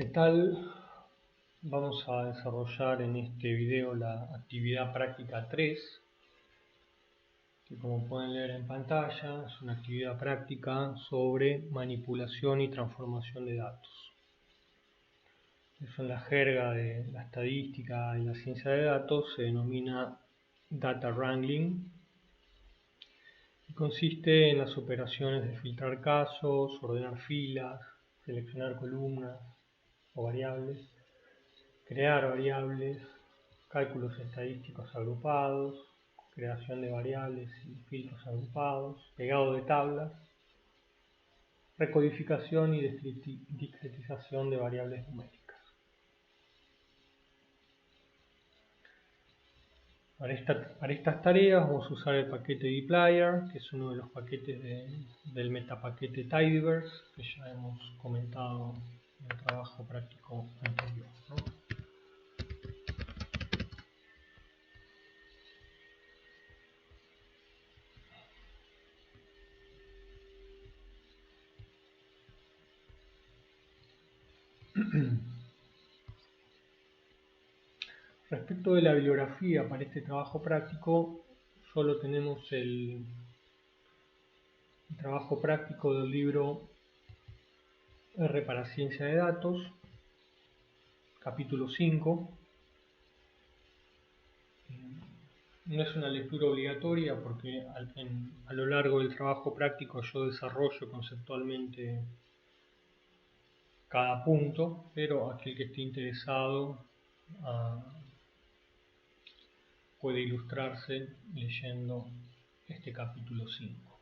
¿Qué tal? Vamos a desarrollar en este video la actividad práctica 3, que como pueden leer en pantalla es una actividad práctica sobre manipulación y transformación de datos. Eso en la jerga de la estadística y la ciencia de datos se denomina data wrangling y consiste en las operaciones de filtrar casos, ordenar filas, seleccionar columnas o variables, crear variables, cálculos estadísticos agrupados, creación de variables y filtros agrupados, pegado de tablas, recodificación y discretización de variables numéricas. Para estas tareas vamos a usar el paquete dplyr, que es uno de los paquetes del metapaquete tidyverse, que ya hemos comentado en el trabajo práctico anterior, ¿no? Respecto de la bibliografía para este trabajo práctico, solo tenemos el trabajo práctico del libro R para Ciencia de Datos, capítulo 5. No es una lectura obligatoria porque a lo largo del trabajo práctico yo desarrollo conceptualmente cada punto, pero aquel que esté interesado puede ilustrarse leyendo este capítulo 5.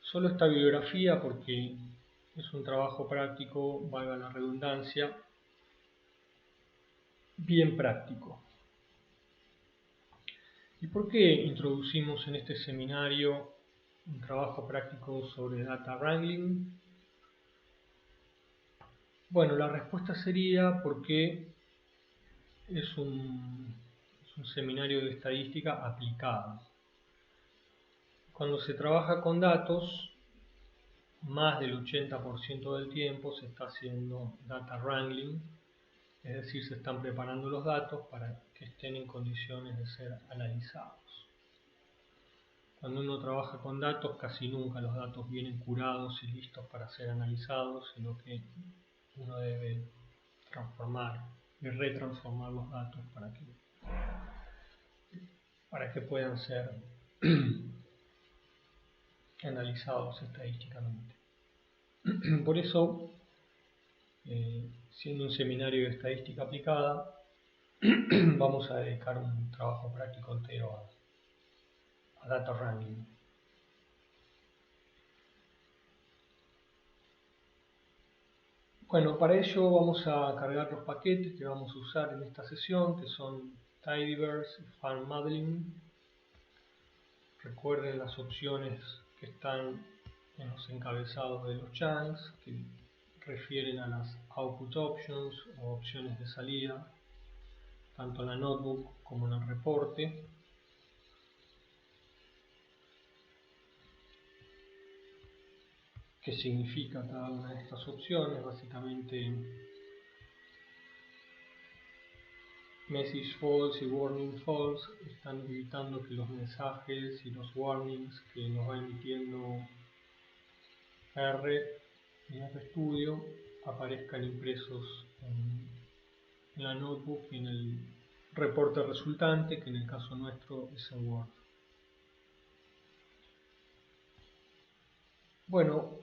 Solo esta bibliografía porque es un trabajo práctico, valga la redundancia, bien práctico. ¿Y por qué introducimos en este seminario un trabajo práctico sobre data wrangling? Bueno, la respuesta sería porque es un seminario de estadística aplicada. Cuando se trabaja con datos, más del 80% del tiempo se está haciendo data wrangling, es decir, se están preparando los datos para que estén en condiciones de ser analizados. Cuando uno trabaja con datos, casi nunca los datos vienen curados y listos para ser analizados, sino que uno debe transformar y retransformar los datos para que puedan ser analizados estadísticamente. Por eso, siendo un seminario de estadística aplicada, vamos a dedicar un trabajo práctico entero a data wrangling. Bueno, para ello vamos a cargar los paquetes que vamos a usar en esta sesión, que son tidyverse y farm-modeling. Recuerden las opciones que están en los encabezados de los chunks, que refieren a las output options o opciones de salida, tanto en la notebook como en el reporte. ¿Qué significa cada una de estas opciones? Básicamente, message false y warning false están evitando que los mensajes y los warnings que nos va emitiendo R y RStudio aparezcan impresos en la notebook y en el reporte resultante, que en el caso nuestro es en Word. Bueno,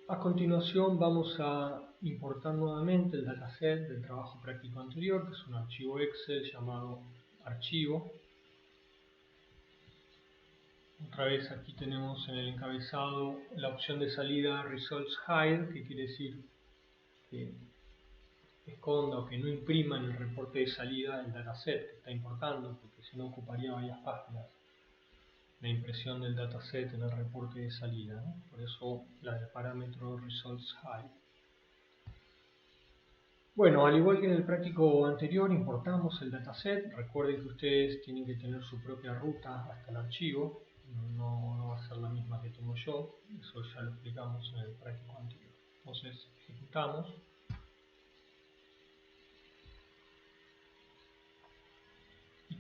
a continuación vamos a importar nuevamente el dataset del trabajo práctico anterior, que es un archivo Excel llamado archivo. Otra vez aquí tenemos en el encabezado la opción de salida Results Hide, que quiere decir que esconda o que no imprima en el reporte de salida el dataset que está importando, porque si no ocuparía varias páginas la impresión del dataset en el reporte de salida, ¿no? Por eso la del parámetro Results Hide. Bueno, al igual que en el práctico anterior, importamos el dataset. Recuerden que ustedes tienen que tener su propia ruta hasta el archivo. No va a ser la misma que tengo yo. Eso ya lo explicamos en el práctico anterior. Entonces, ejecutamos.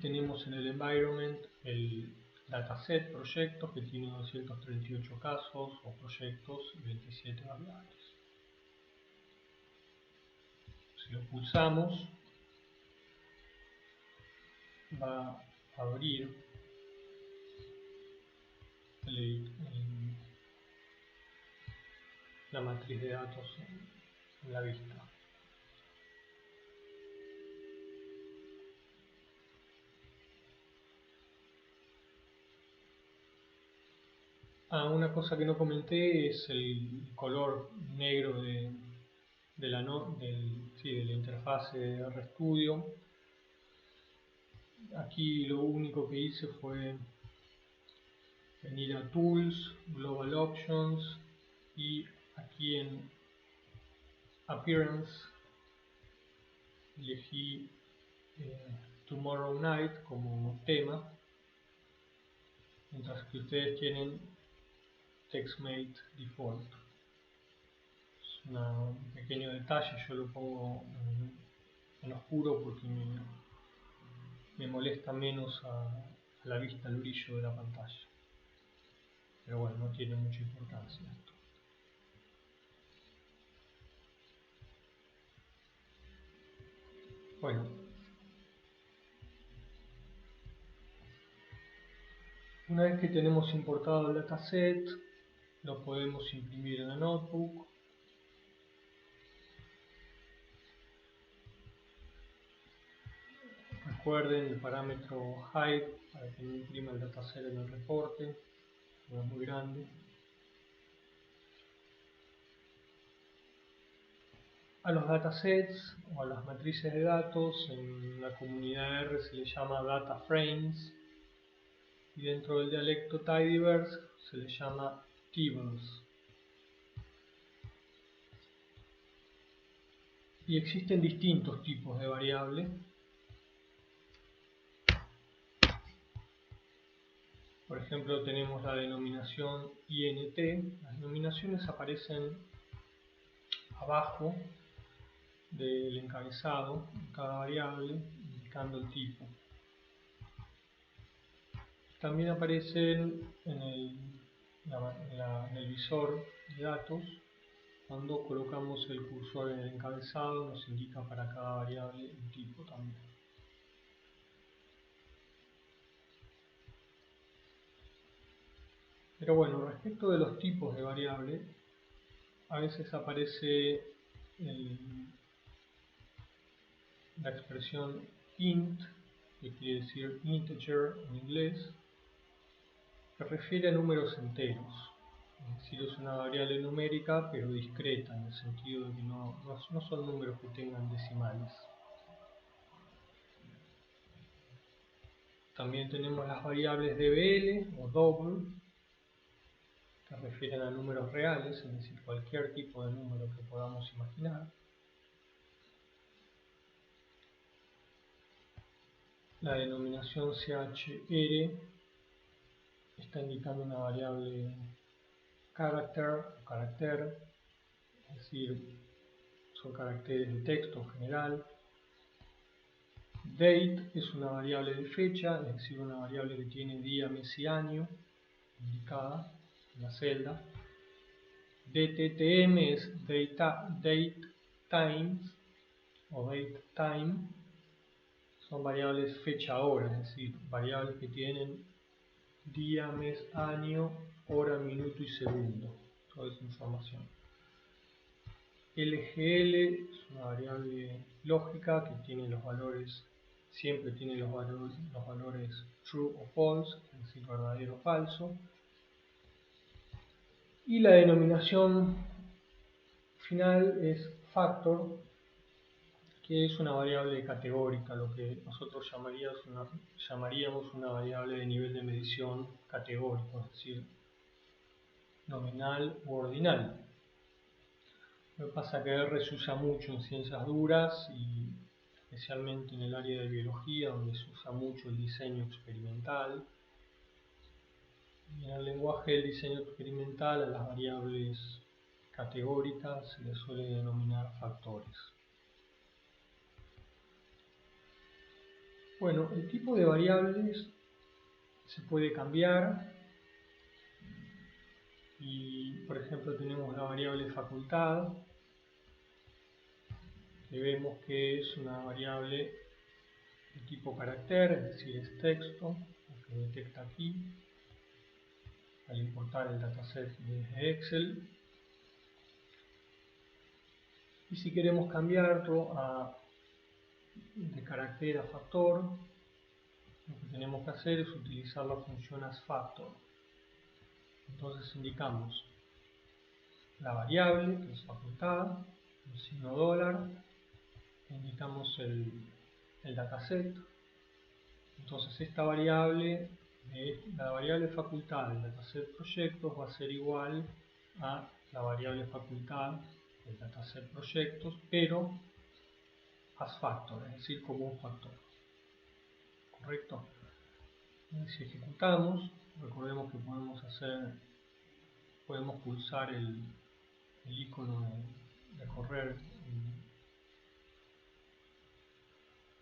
tenemos en el environment el dataset proyectos que tiene 238 casos o proyectos y 27 variables. Si lo pulsamos, va a abrir la matriz de datos en la vista. Una cosa que no comenté es el color negro de la interfase de RStudio. Aquí lo único que hice fue venir a Tools, Global Options y aquí en Appearance elegí Tomorrow Night como tema, mientras que ustedes tienen TextMate Default. Es un pequeño detalle, yo lo pongo en oscuro porque me molesta menos a la vista el brillo de la pantalla. Pero bueno, no tiene mucha importancia esto. Bueno, una vez que tenemos importado el dataset, lo podemos imprimir en la notebook. Recuerden el parámetro hide para que no imprima el dataset en el reporte, no es muy grande. A los datasets o a las matrices de datos en la comunidad R se le llama data frames y dentro del dialecto tidyverse se le llama tables. Y existen distintos tipos de variables. Por ejemplo, tenemos la denominación int. Las denominaciones aparecen abajo del encabezado de cada variable, indicando el tipo. También aparecen en el visor de datos. Cuando colocamos el cursor en el encabezado, nos indica para cada variable el tipo también. Pero bueno, respecto de los tipos de variable, a veces aparece la expresión int, que quiere decir integer en inglés, que refiere a números enteros. Es decir, es una variable numérica, pero discreta, en el sentido de que no son números que tengan decimales. También tenemos las variables dbl o double, que refieren a números reales, es decir, cualquier tipo de número que podamos imaginar. La denominación chr está indicando una variable carácter, es decir, son caracteres de texto en general. Date es una variable de fecha, es decir, una variable que tiene día, mes y año indicada en la celda. DTTM es date times o date time, son variables fecha-hora, es decir, variables que tienen día, mes, año, hora, minuto y segundo, toda esa información. LGL es una variable lógica que tiene los valores, siempre tiene los valores true o false, es decir, verdadero o falso. Y la denominación final es factor, que es una variable categórica, lo que nosotros llamaríamos una variable de nivel de medición categórico, es decir, nominal u ordinal. Lo que pasa es que R se usa mucho en ciencias duras y especialmente en el área de biología, donde se usa mucho el diseño experimental. Y en el lenguaje del diseño experimental a las variables categóricas se les suele denominar factores. Bueno, el tipo de variables se puede cambiar y, por ejemplo, tenemos la variable facultad, que vemos que es una variable de tipo carácter, es decir, es texto, lo que detecta aquí al importar el dataset desde Excel. Y si queremos cambiarlo de carácter a factor, lo que tenemos que hacer es utilizar la función asFactor. Entonces indicamos la variable, que es facultad, el signo dólar, indicamos el dataset. Entonces esta variable, la variable facultad del dataset proyectos va a ser igual a la variable facultad del dataset proyectos, pero as factor, es decir, como un factor. ¿Correcto? Si ejecutamos, recordemos que podemos pulsar el icono de correr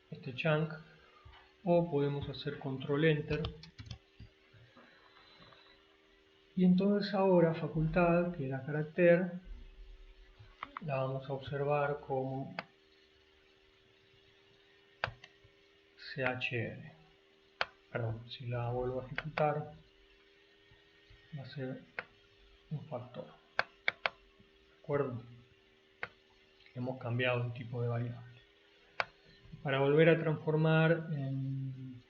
este chunk, o podemos hacer control enter, y entonces ahora facultad, que era carácter, la vamos a observar como CHR. Perdón, si la vuelvo a ejecutar va a ser un factor. ¿De acuerdo? Hemos cambiado el tipo de variable. Para volver a transformar en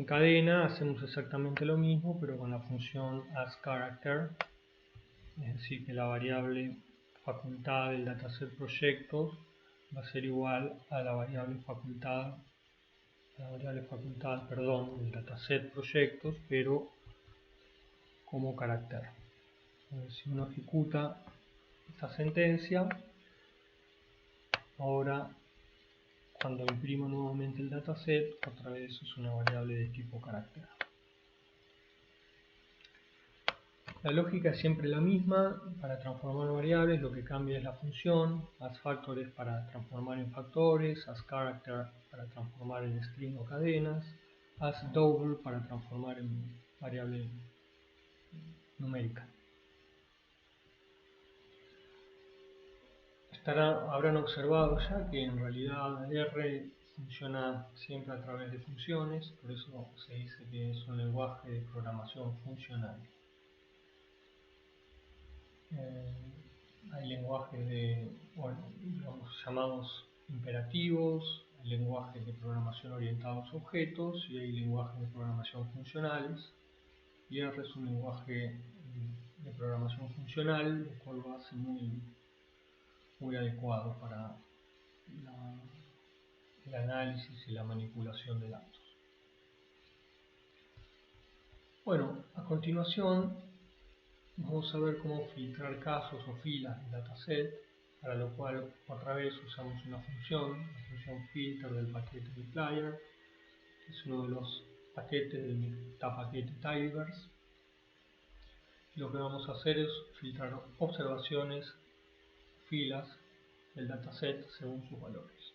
cadena hacemos exactamente lo mismo, pero con la función asCharacter, es decir, que la variable facultad del dataset proyectos va a ser igual a la variable facultad del dataset proyectos, pero como carácter. Si uno ejecuta esta sentencia, ahora cuando imprimo nuevamente el dataset, otra vez es una variable de tipo carácter. La lógica es siempre la misma. Para transformar variables lo que cambia es la función. asFactor es para transformar en factores, asCharacter para transformar en string o cadenas, asDouble para transformar en variable numérica. Habrán observado ya que en realidad R funciona siempre a través de funciones, por eso se dice que es un lenguaje de programación funcional. Hay lenguajes llamados imperativos, hay lenguajes de programación orientados a objetos y hay lenguajes de programación funcionales. Y R es un lenguaje de programación funcional, el cual lo hace muy adecuado para el análisis y la manipulación de datos. Bueno, a continuación vamos a ver cómo filtrar casos o filas del dataset, para lo cual otra vez usamos una función, la función filter del paquete dplyr, que es uno de los paquetes del metapaquete tileverse. Lo que vamos a hacer es filtrar observaciones, filas del dataset según sus valores.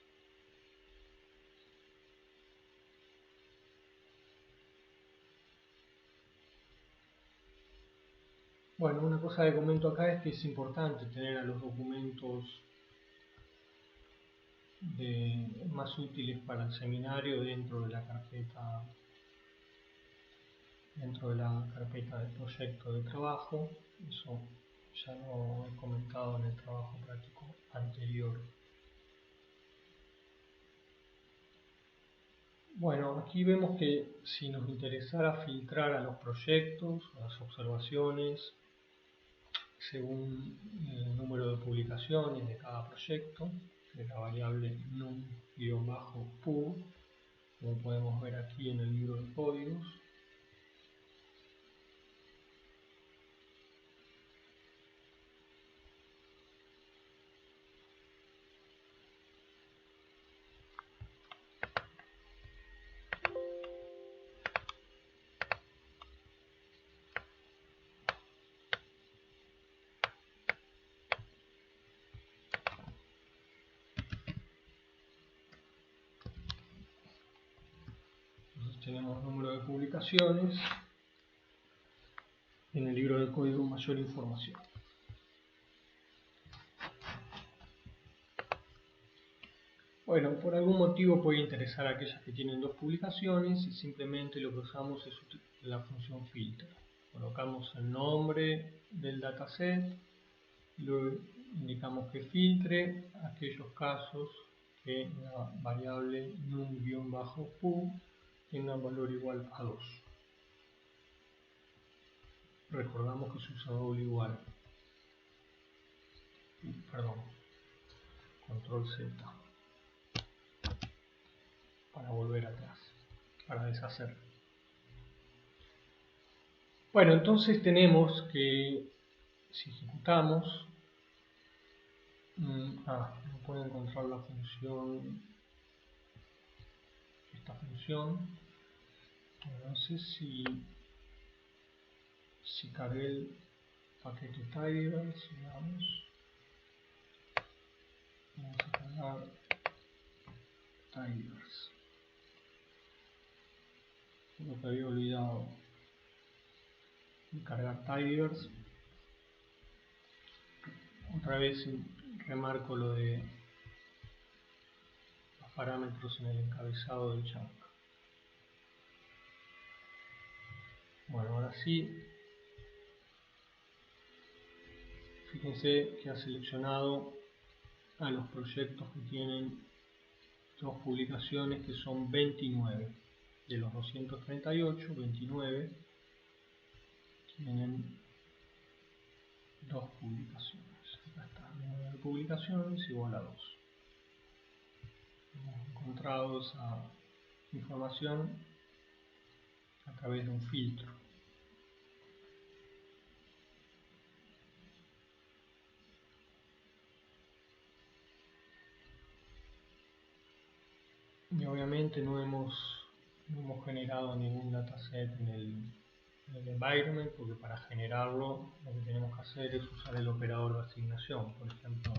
Bueno, una cosa que comento acá es que es importante tener a los documentos más útiles para el seminario dentro de la carpeta del proyecto de trabajo. Eso ya lo he comentado en el trabajo práctico anterior. Bueno, aquí vemos que si nos interesara filtrar a los proyectos, a las observaciones, según el número de publicaciones de cada proyecto, de la variable num-pub, como podemos ver aquí en el libro de códigos. tenemos número de publicaciones. En el libro de código mayor información. Bueno, por algún motivo puede interesar a aquellas que tienen 2 publicaciones y simplemente lo que usamos es la función filter. Colocamos el nombre del dataset y luego indicamos que filtre aquellos casos que la variable num-pu tenga un valor igual a 2. Recordamos que se usa doble igual. Control Z. Para volver atrás, para deshacer. Bueno, entonces tenemos que, si ejecutamos, no puedo encontrar la función, esta función, no sé si cargué el paquete tidyverse, vamos a cargar tidyverse. Creo que había olvidado de cargar tidyverse. Otra vez remarco lo de los parámetros en el encabezado del chunk. Bueno, ahora sí, fíjense que ha seleccionado a los proyectos que tienen 2 publicaciones, que son 29. De los 238, 29 tienen 2 publicaciones. Acá está, el número de publicaciones igual a 2. Hemos encontrado esa información a través de un filtro. Y obviamente no hemos generado ningún dataset en el environment, porque para generarlo lo que tenemos que hacer es usar el operador de asignación. Por ejemplo,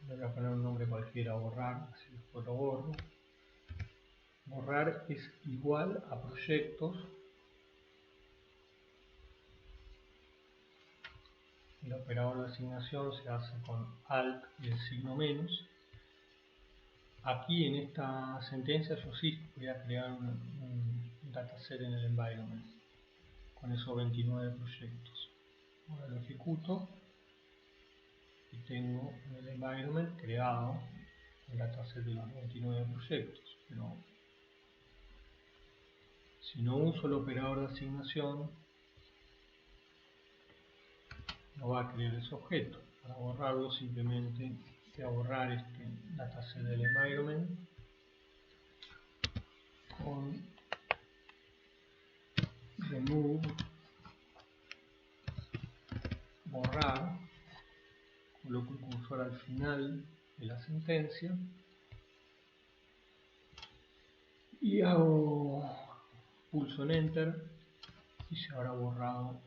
le voy a poner un nombre cualquiera, borrar, así después lo borro. Borrar es igual a proyectos. El operador de asignación se hace con alt y el signo menos. Aquí en esta sentencia yo sí voy a crear un dataset en el environment con esos 29 proyectos. Ahora lo ejecuto y tengo en el environment creado el dataset de los 29 proyectos. Pero si no uso el operador de asignación, no va a crear ese objeto. Para borrarlo simplemente voy a borrar este dataset del environment con remove, borrar, coloco el cursor al final de la sentencia y pulso en enter y se habrá borrado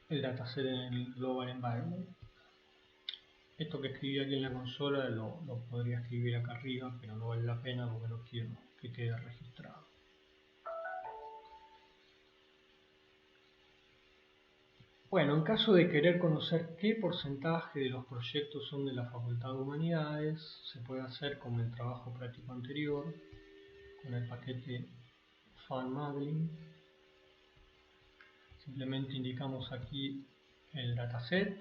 el dataset en el global environment. Esto que escribí aquí en la consola lo podría escribir acá arriba, pero no vale la pena porque no quiero que quede registrado. Bueno, en caso de querer conocer qué porcentaje de los proyectos son de la Facultad de Humanidades, se puede hacer como en el trabajo práctico anterior, con el paquete FunModeling. Simplemente indicamos aquí el dataset,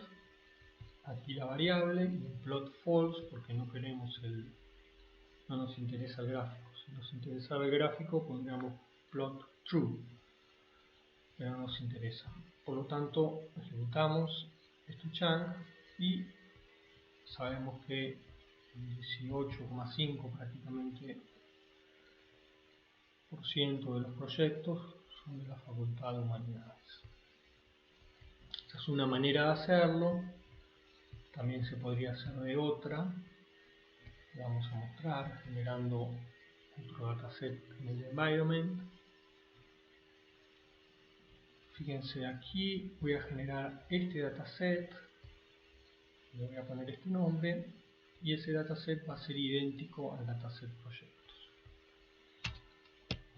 aquí la variable y un plot false porque no nos interesa el gráfico. Si nos interesara el gráfico pondríamos plot true, pero no nos interesa. Por lo tanto, ejecutamos este chunk y sabemos que 18,5 prácticamente % de los proyectos son de la Facultad de Humanidades. Esta es una manera de hacerlo. También se podría hacer de otra. Le vamos a mostrar generando otro dataset en el environment. Fíjense, aquí voy a generar este dataset, le voy a poner este nombre y ese dataset va a ser idéntico al dataset proyectos.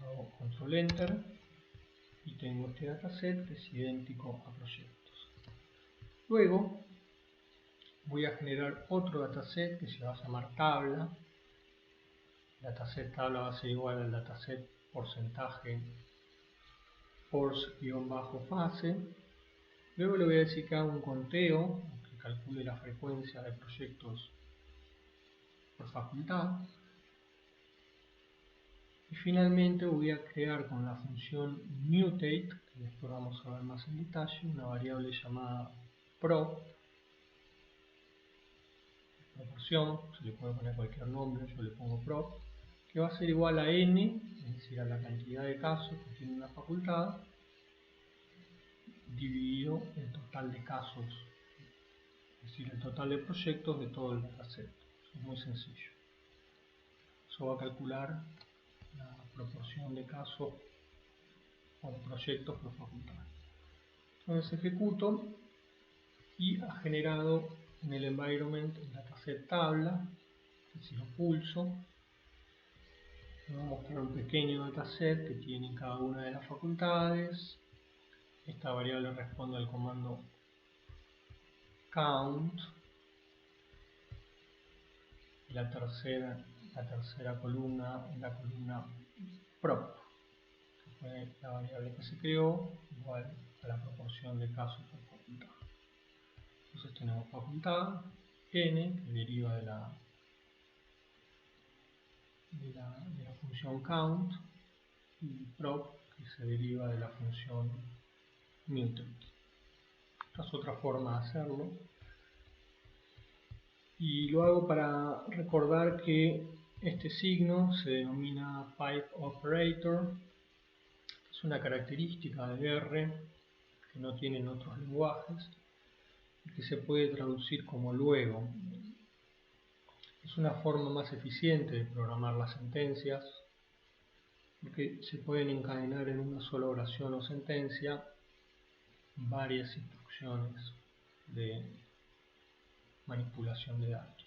Hago control enter y tengo este dataset que es idéntico a proyectos. Luego voy a generar otro dataset que se va a llamar tabla. El dataset tabla va a ser igual al dataset porcentaje force-fase. Luego le voy a decir que haga un conteo, que calcule la frecuencia de proyectos por facultad. Y finalmente voy a crear con la función mutate, que después vamos a ver más en detalle, una variable llamada prop, proporción, se le puede poner cualquier nombre, yo le pongo prop, que va a ser igual a n, es decir, a la cantidad de casos que tiene una facultad, dividido el total de casos, es decir, el total de proyectos de todo el dataset. Es muy sencillo. Eso va a calcular la proporción de casos por proyectos por facultad. Entonces ejecuto y ha generado en el environment el dataset tabla, que si lo pulso me va a mostrar un pequeño dataset que tiene cada una de las facultades. Esta variable responde al comando count. Y la tercera columna es la columna prop, que fue la variable que se creó, igual a la proporción de casos por facultad. Entonces tenemos facultad n, que deriva de la función count, y prop, que se deriva de la función mutate. Esta es otra forma de hacerlo. Y lo hago para recordar que este signo se denomina pipe operator. Es una característica de R que no tienen otros lenguajes y que se puede traducir como luego. Es una forma más eficiente de programar las sentencias porque se pueden encadenar en una sola oración o sentencia varias instrucciones de manipulación de datos.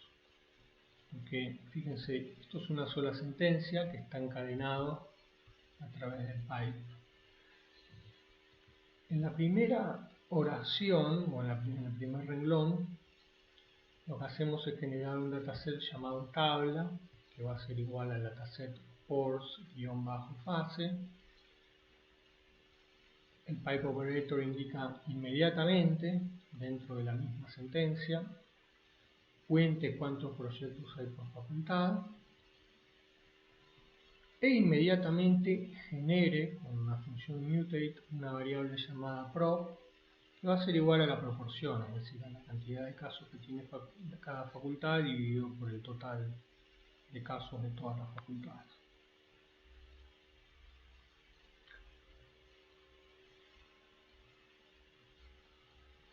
Porque fíjense, esto es una sola sentencia que está encadenado a través del pipe. En la primera oración o en el primer renglón, lo que hacemos es generar un dataset llamado tabla, que va a ser igual al dataset force-fase. El pipe operator indica inmediatamente, dentro de la misma sentencia, cuente cuántos proyectos hay por facultad e inmediatamente genere con una función mutate una variable llamada prop, que va a ser igual a la proporción, es decir, a la cantidad de casos que tiene cada facultad dividido por el total de casos de todas las facultades.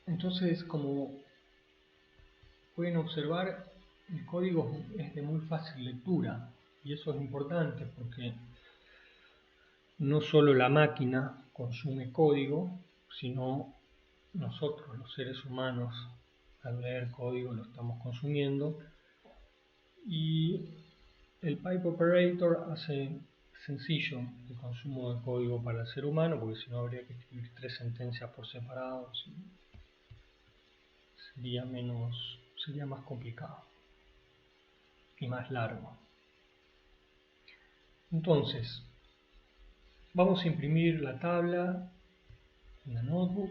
Entonces, como pueden observar, el código es de muy fácil lectura, y eso es importante porque no solo la máquina consume código, sino nosotros, los seres humanos, al leer código lo estamos consumiendo, y el pipe operator hace sencillo el consumo de código para el ser humano, porque si no habría que escribir 3 sentencias por separado, sería más complicado y más largo. Entonces, vamos a imprimir la tabla en la notebook.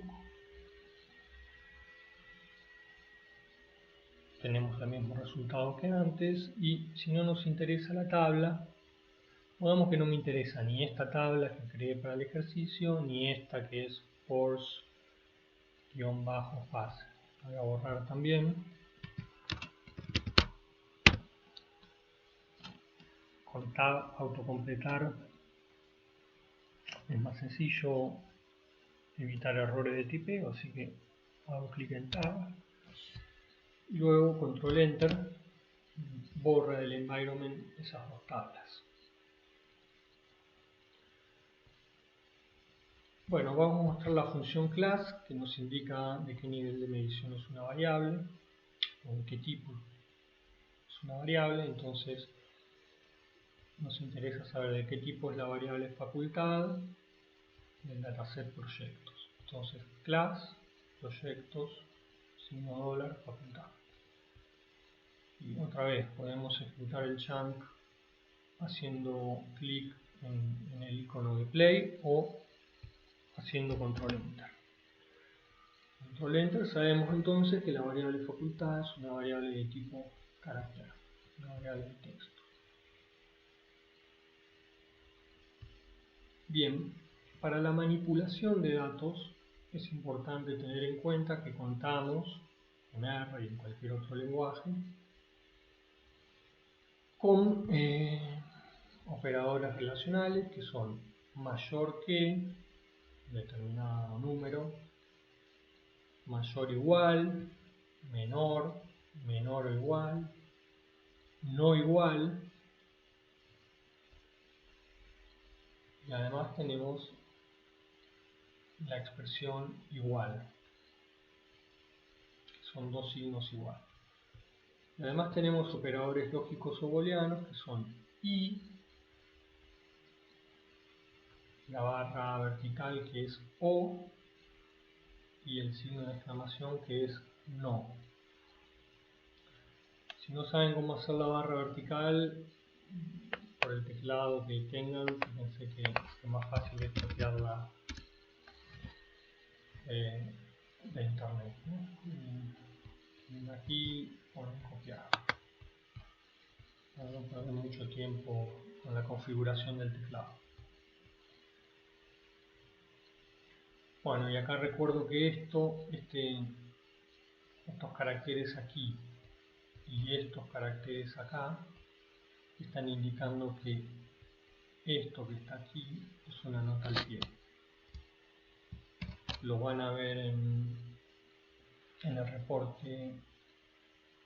Tenemos el mismo resultado que antes, y si no nos interesa la tabla, digamos que no me interesa ni esta tabla que creé para el ejercicio, ni esta que es force-fase. Voy a borrar también. Con tab autocompletar es más sencillo evitar errores de tipeo, así que hago clic en tab y luego control enter, borra del environment esas dos tablas. Bueno, vamos a mostrar la función class, que nos indica de qué nivel de medición es una variable o de qué tipo es una variable, entonces nos interesa saber de qué tipo es la variable facultad del dataset proyectos. Entonces, class, proyectos, signo dólar, facultad. Y otra vez podemos ejecutar el chunk haciendo clic en el icono de play o haciendo control enter. Control enter, sabemos entonces que la variable facultad es una variable de tipo carácter, una variable de texto. Bien, para la manipulación de datos es importante tener en cuenta que contamos en R y en cualquier otro lenguaje con operadores relacionales que son mayor que determinado número, mayor o igual, menor, menor o igual, no igual, y además tenemos la expresión igual, que son dos signos igual. Y además tenemos operadores lógicos o booleanos que son y, la barra vertical que es o, y el signo de exclamación que es no. Si no saben cómo hacer la barra vertical, por el teclado que tengan, fíjense que lo más fácil es copiarla de internet, ¿no? Aquí ponen copiar para no perder mucho tiempo con la configuración del teclado. Bueno, y acá recuerdo que estos caracteres aquí y estos caracteres acá están indicando que esto que está aquí es una nota al pie. Lo van a ver en el reporte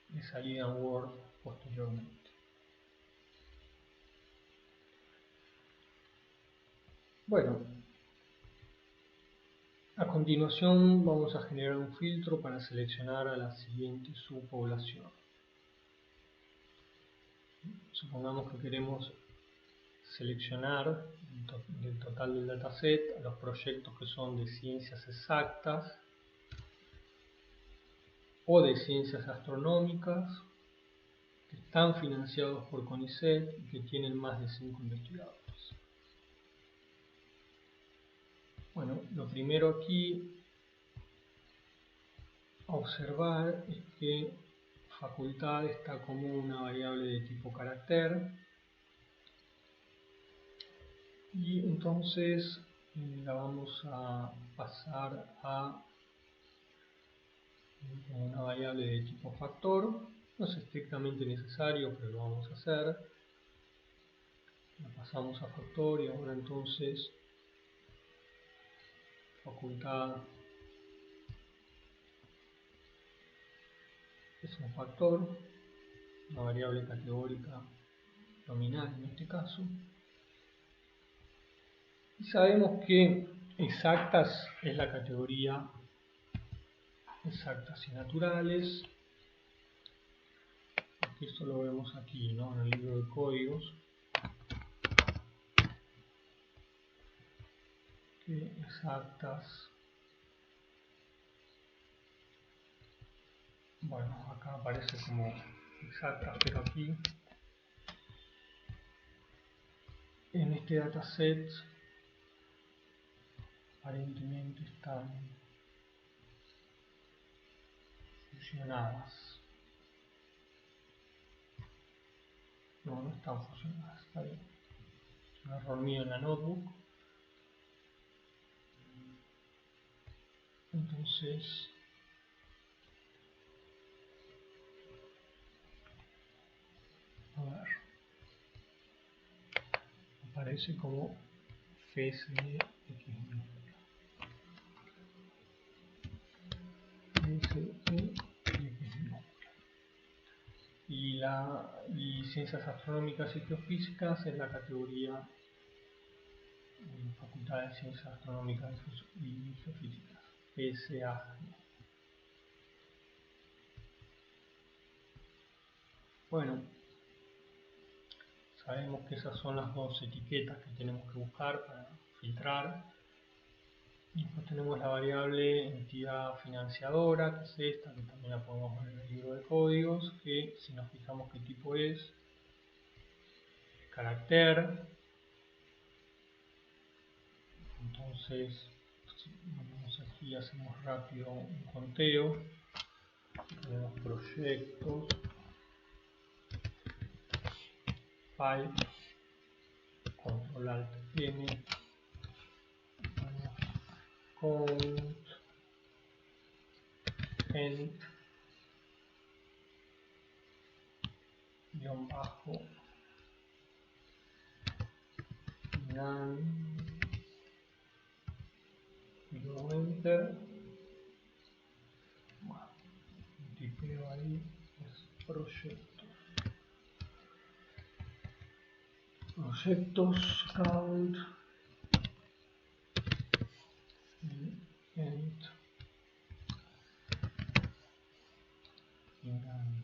de salida en Word posteriormente. Bueno, a continuación vamos a generar un filtro para seleccionar a la siguiente subpoblación. Supongamos que queremos seleccionar del total del dataset a los proyectos que son de ciencias exactas o de ciencias astronómicas que están financiados por CONICET y que tienen más de 5 investigadores. Bueno, lo primero aquí a observar es que facultad está como una variable de tipo carácter y entonces la vamos a pasar a una variable de tipo factor. No es estrictamente necesario, pero lo vamos a hacer. La pasamos a factor y ahora entonces facultad es un factor, una variable categórica nominal en este caso. Y sabemos que exactas es la categoría exactas y naturales. Esto lo vemos aquí, ¿no? En el libro de códigos. Que exactas. Bueno, acá aparece como exactas, pero aquí en este dataset aparentemente están fusionadas. No, no están fusionadas, está bien. Un error mío en la notebook. Entonces, a ver, aparece como FSX minúscula. Y ciencias astronómicas y geofísicas es la categoría Facultad de Ciencias Astronómicas y Geofísicas, PSA. Bueno, sabemos que esas son las dos etiquetas que tenemos que buscar para filtrar. Después tenemos la variable entidad financiadora, que es esta, que también la podemos ver en el libro de códigos, que si nos fijamos qué tipo es, carácter. Entonces, vamos aquí, hacemos rápido un conteo. Tenemos proyectos, file, control alt M, count, end, guión bajo, none, y luego enter. Bueno, tipeo ahí es proyectos, count, end, y none.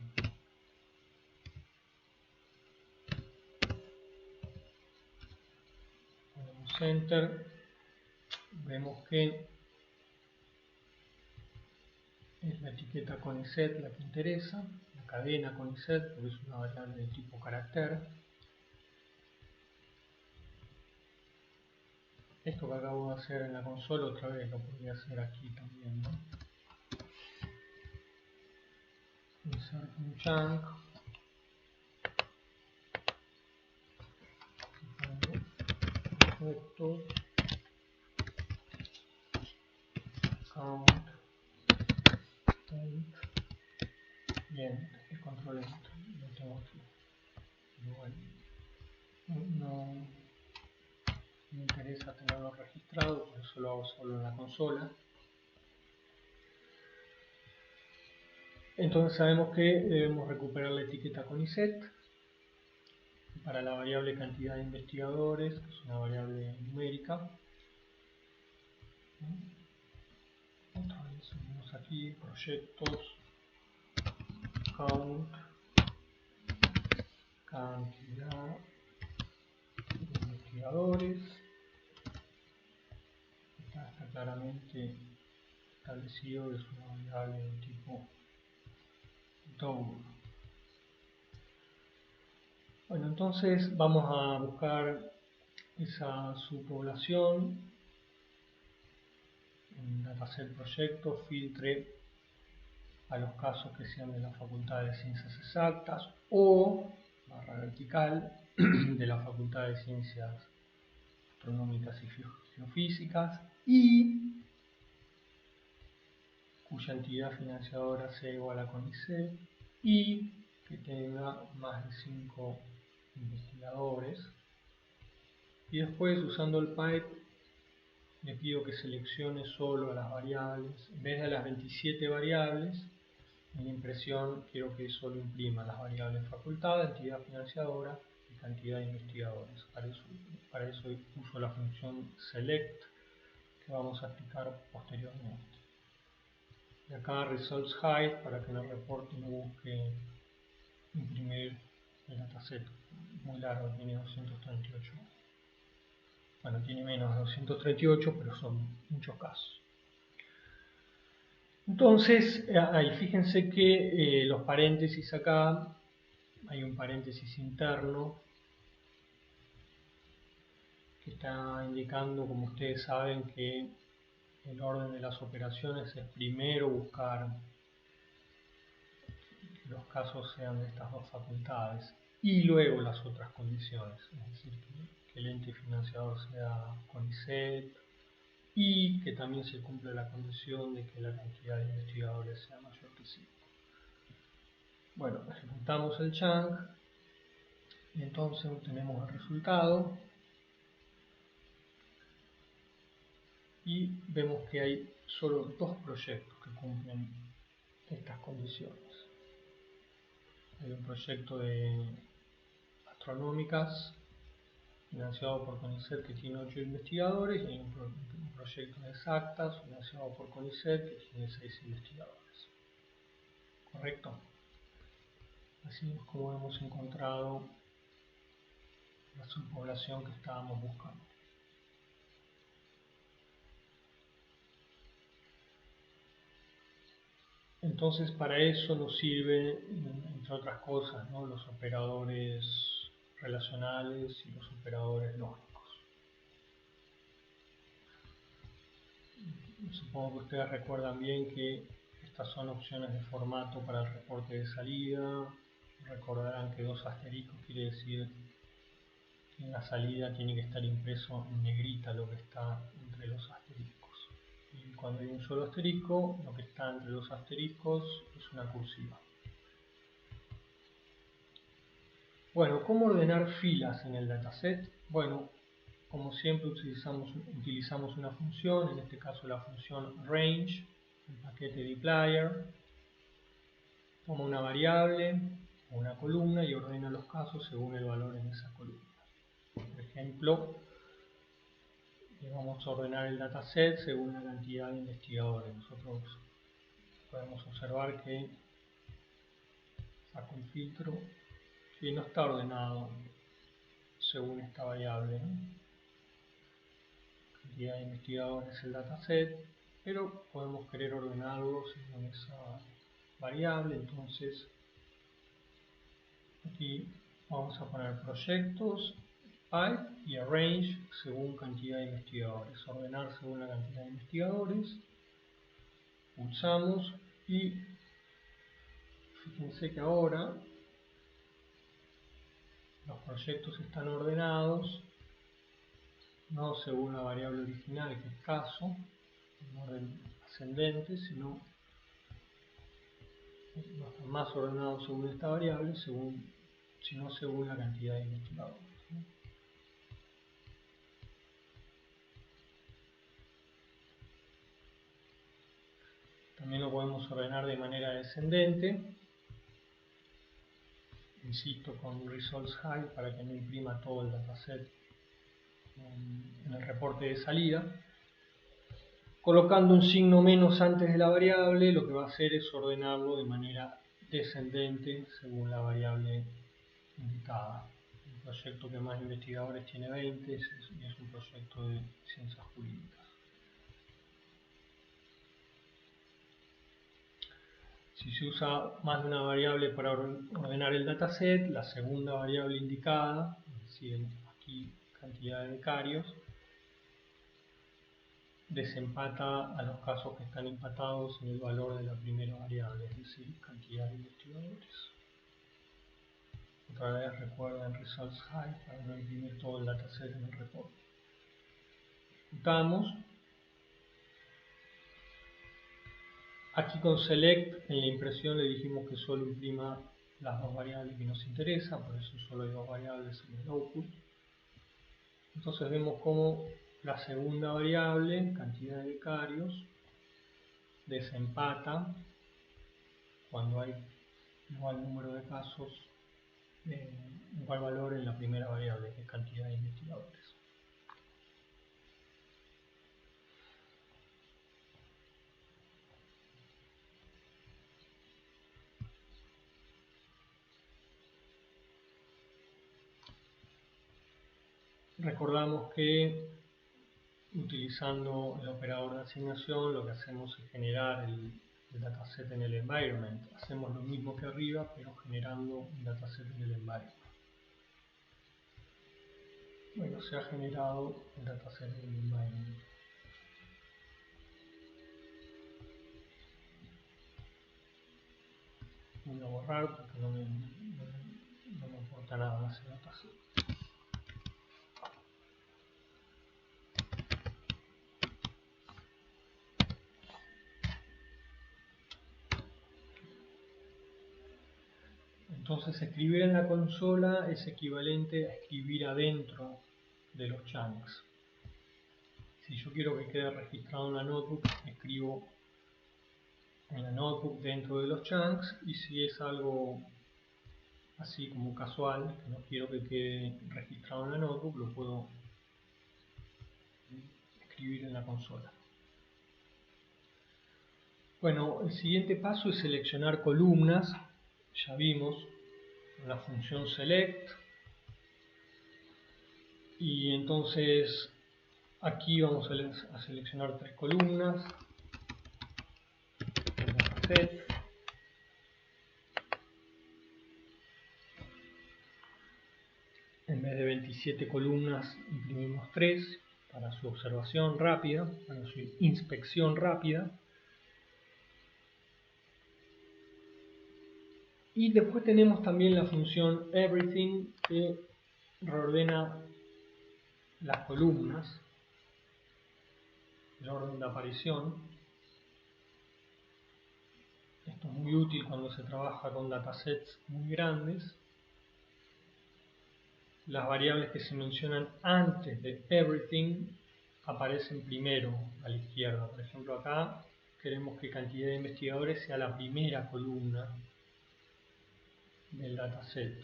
Ponemos enter, vemos que es la etiqueta CONICET la que interesa, la cadena CONICET, porque es una variable de tipo carácter. Esto que acabo de hacer en la consola otra vez lo podría hacer aquí también, ¿no? Insert un chunk, proyectos, count, end, bien, el control enter, lo tengo aquí. Igual, no me interesa tenerlo registrado, por eso lo hago solo en la consola. Entonces sabemos que debemos recuperar la etiqueta CONICET para la variable cantidad de investigadores, que es una variable numérica. Otra vez subimos aquí proyectos, count, cantidad de investigadores. Está claramente establecido que es una variable de tipo double. Bueno, entonces vamos a buscar esa subpoblación en dataset proyecto, filtre a los casos que sean de la Facultad de Ciencias Exactas o barra vertical de la Facultad de Ciencias Astronómicas y Geofísicas y cuya entidad financiadora sea igual a CONICET y que tenga más de 5 investigadores. Y después, usando el pipe, le pido que seleccione solo a las variables. En vez de las 27 variables, en impresión quiero que solo imprima las variables facultad, entidad financiadora y cantidad de investigadores. Para eso uso la función select que vamos a explicar posteriormente. Y acá results hide para que en el reporte no busque imprimir el dataset muy largo, tiene 238. Bueno, tiene menos de 238, pero son muchos casos. Entonces, ahí fíjense que los paréntesis acá, hay un paréntesis interno que está indicando, como ustedes saben, que el orden de las operaciones es primero buscar que los casos sean de estas dos facultades y luego las otras condiciones, es decir, que el ente financiador sea CONICET y que también se cumpla la condición de que la cantidad de investigadores sea mayor que 5. Bueno, ejecutamos el chunk y entonces obtenemos el resultado y vemos que hay solo dos proyectos que cumplen estas condiciones. Hay un proyecto de astronómicas financiado por CONICET que tiene 8 investigadores y hay un proyecto de exactas financiado por CONICET que tiene 6 investigadores. ¿Correcto? Así es como hemos encontrado la subpoblación que estábamos buscando. Entonces para eso nos sirven, entre otras cosas, ¿no?, los operadores relacionales y los operadores lógicos. Supongo que ustedes recuerdan bien que estas son opciones de formato para el reporte de salida. Recordarán que 2 asteriscos quiere decir que en la salida tiene que estar impreso en negrita lo que está entre los asteriscos. Y cuando hay un solo asterisco, lo que está entre los asteriscos es una cursiva. Bueno, ¿cómo ordenar filas en el dataset? Bueno, como siempre utilizamos una función, en este caso la función range, el paquete dplyr. Toma una variable o una columna y ordena los casos según el valor en esa columna. Por ejemplo, vamos a ordenar el dataset según la cantidad de investigadores. Nosotros podemos observar que saco el filtro que no está ordenado según esta variable, ¿no? Cantidad de investigadores el dataset, pero podemos querer ordenarlo según esa variable. Entonces aquí vamos a poner proyectos, pipe y arrange según cantidad de investigadores, ordenar según la cantidad de investigadores. Pulsamos y fíjense que ahora los proyectos están ordenados no según la variable original, que es caso, en orden ascendente, sino no están más ordenados según esta variable, sino según la cantidad de investigadores, ¿no? También lo podemos ordenar de manera descendente, insisto, con results high para que no imprima todo el dataset en el reporte de salida. Colocando un signo menos antes de la variable, lo que va a hacer es ordenarlo de manera descendente según la variable indicada. El proyecto que más investigadores tiene 20 y es un proyecto de ciencias jurídicas. Si se usa más de una variable para ordenar el dataset, la segunda variable indicada, es decir, aquí cantidad de becarios, desempata a los casos que están empatados en el valor de la primera variable, es decir, cantidad de investigadores. Otra vez recuerden results high para no imprimir todo el dataset en el reporte. Ejecutamos. Aquí con select en la impresión le dijimos que solo imprima las 2 variables que nos interesan, por eso solo hay 2 variables en el output. Entonces vemos cómo la segunda variable, cantidad de becarios, desempata cuando hay igual número de casos, igual valor en la primera variable, que es cantidad de investigadores. Recordamos que utilizando el operador de asignación lo que hacemos es generar el dataset en el environment. Hacemos lo mismo que arriba, pero generando un dataset en el environment. Bueno, se ha generado el dataset en el environment. Voy a borrar porque no me importa nada ese dataset. Entonces escribir en la consola es equivalente a escribir adentro de los chunks. Si yo quiero que quede registrado en la notebook, escribo en la notebook dentro de los chunks, y si es algo así como casual, que no quiero que quede registrado en la notebook, lo puedo escribir en la consola. Bueno, el siguiente paso es seleccionar columnas. Ya vimos la función select, y entonces aquí vamos a seleccionar 3 columnas, dataset, en vez de 27 columnas imprimimos 3 para su observación rápida, para su inspección rápida. Y después tenemos también la función everything, que reordena las columnas, el orden de aparición. Esto es muy útil cuando se trabaja con datasets muy grandes. Las variables que se mencionan antes de everything aparecen primero a la izquierda. Por ejemplo, acá queremos que cantidad de investigadores sea la primera columna del dataset.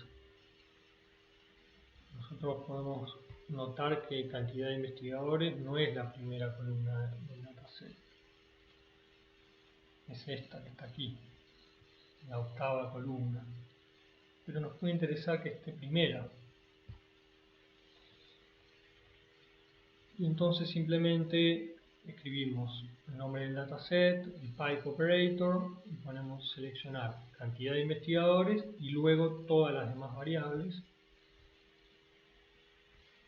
Nosotros podemos notar que cantidad de investigadores no es la primera columna del dataset. Es esta que está aquí, la octava columna. Pero nos puede interesar que esté primera. Y entonces simplemente escribimos el nombre del dataset, el pipe operator, y ponemos seleccionar cantidad de investigadores y luego todas las demás variables.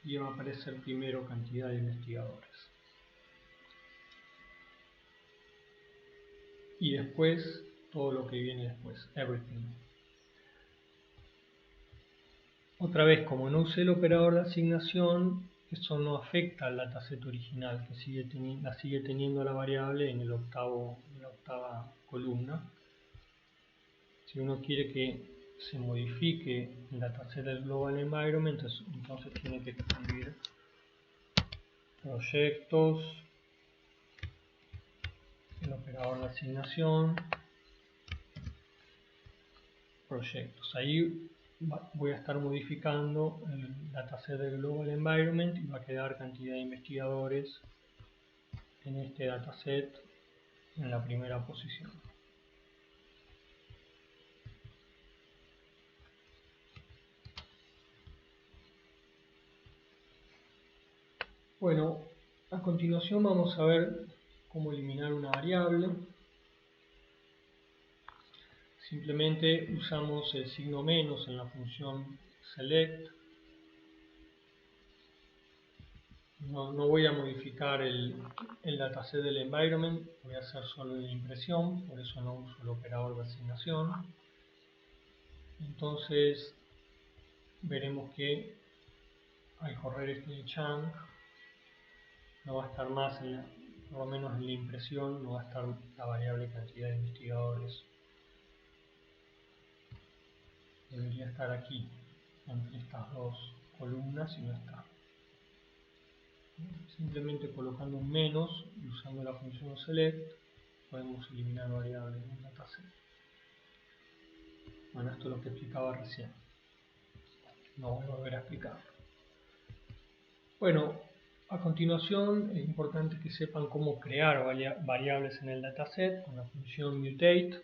Y va a aparecer primero cantidad de investigadores. Y después todo lo que viene después, everything. Otra vez, como no usé el operador de asignación, eso no afecta al dataset original, que la sigue teniendo la variable en la octava columna. Si uno quiere que se modifique el dataset del Global Environment, entonces tiene que escribir proyectos, el operador de asignación, proyectos. Ahí voy a estar modificando el dataset del Global Environment y va a quedar cantidad de investigadores en este dataset en la primera posición. Bueno, a continuación vamos a ver cómo eliminar una variable. Simplemente usamos el signo menos en la función select. No voy a modificar el dataset del environment, voy a hacer solo la impresión, por eso no uso el operador de asignación. Entonces veremos que al correr este chunk no va a estar más, por lo menos en la impresión, no va a estar la variable cantidad de investigadores. Debería estar aquí, entre estas dos columnas, y no está. Simplemente colocando un menos y usando la función select podemos eliminar variables en el dataset. Bueno, esto es lo que explicaba recién. No voy a volver a explicar. Bueno, a continuación es importante que sepan cómo crear variables en el dataset con la función mutate.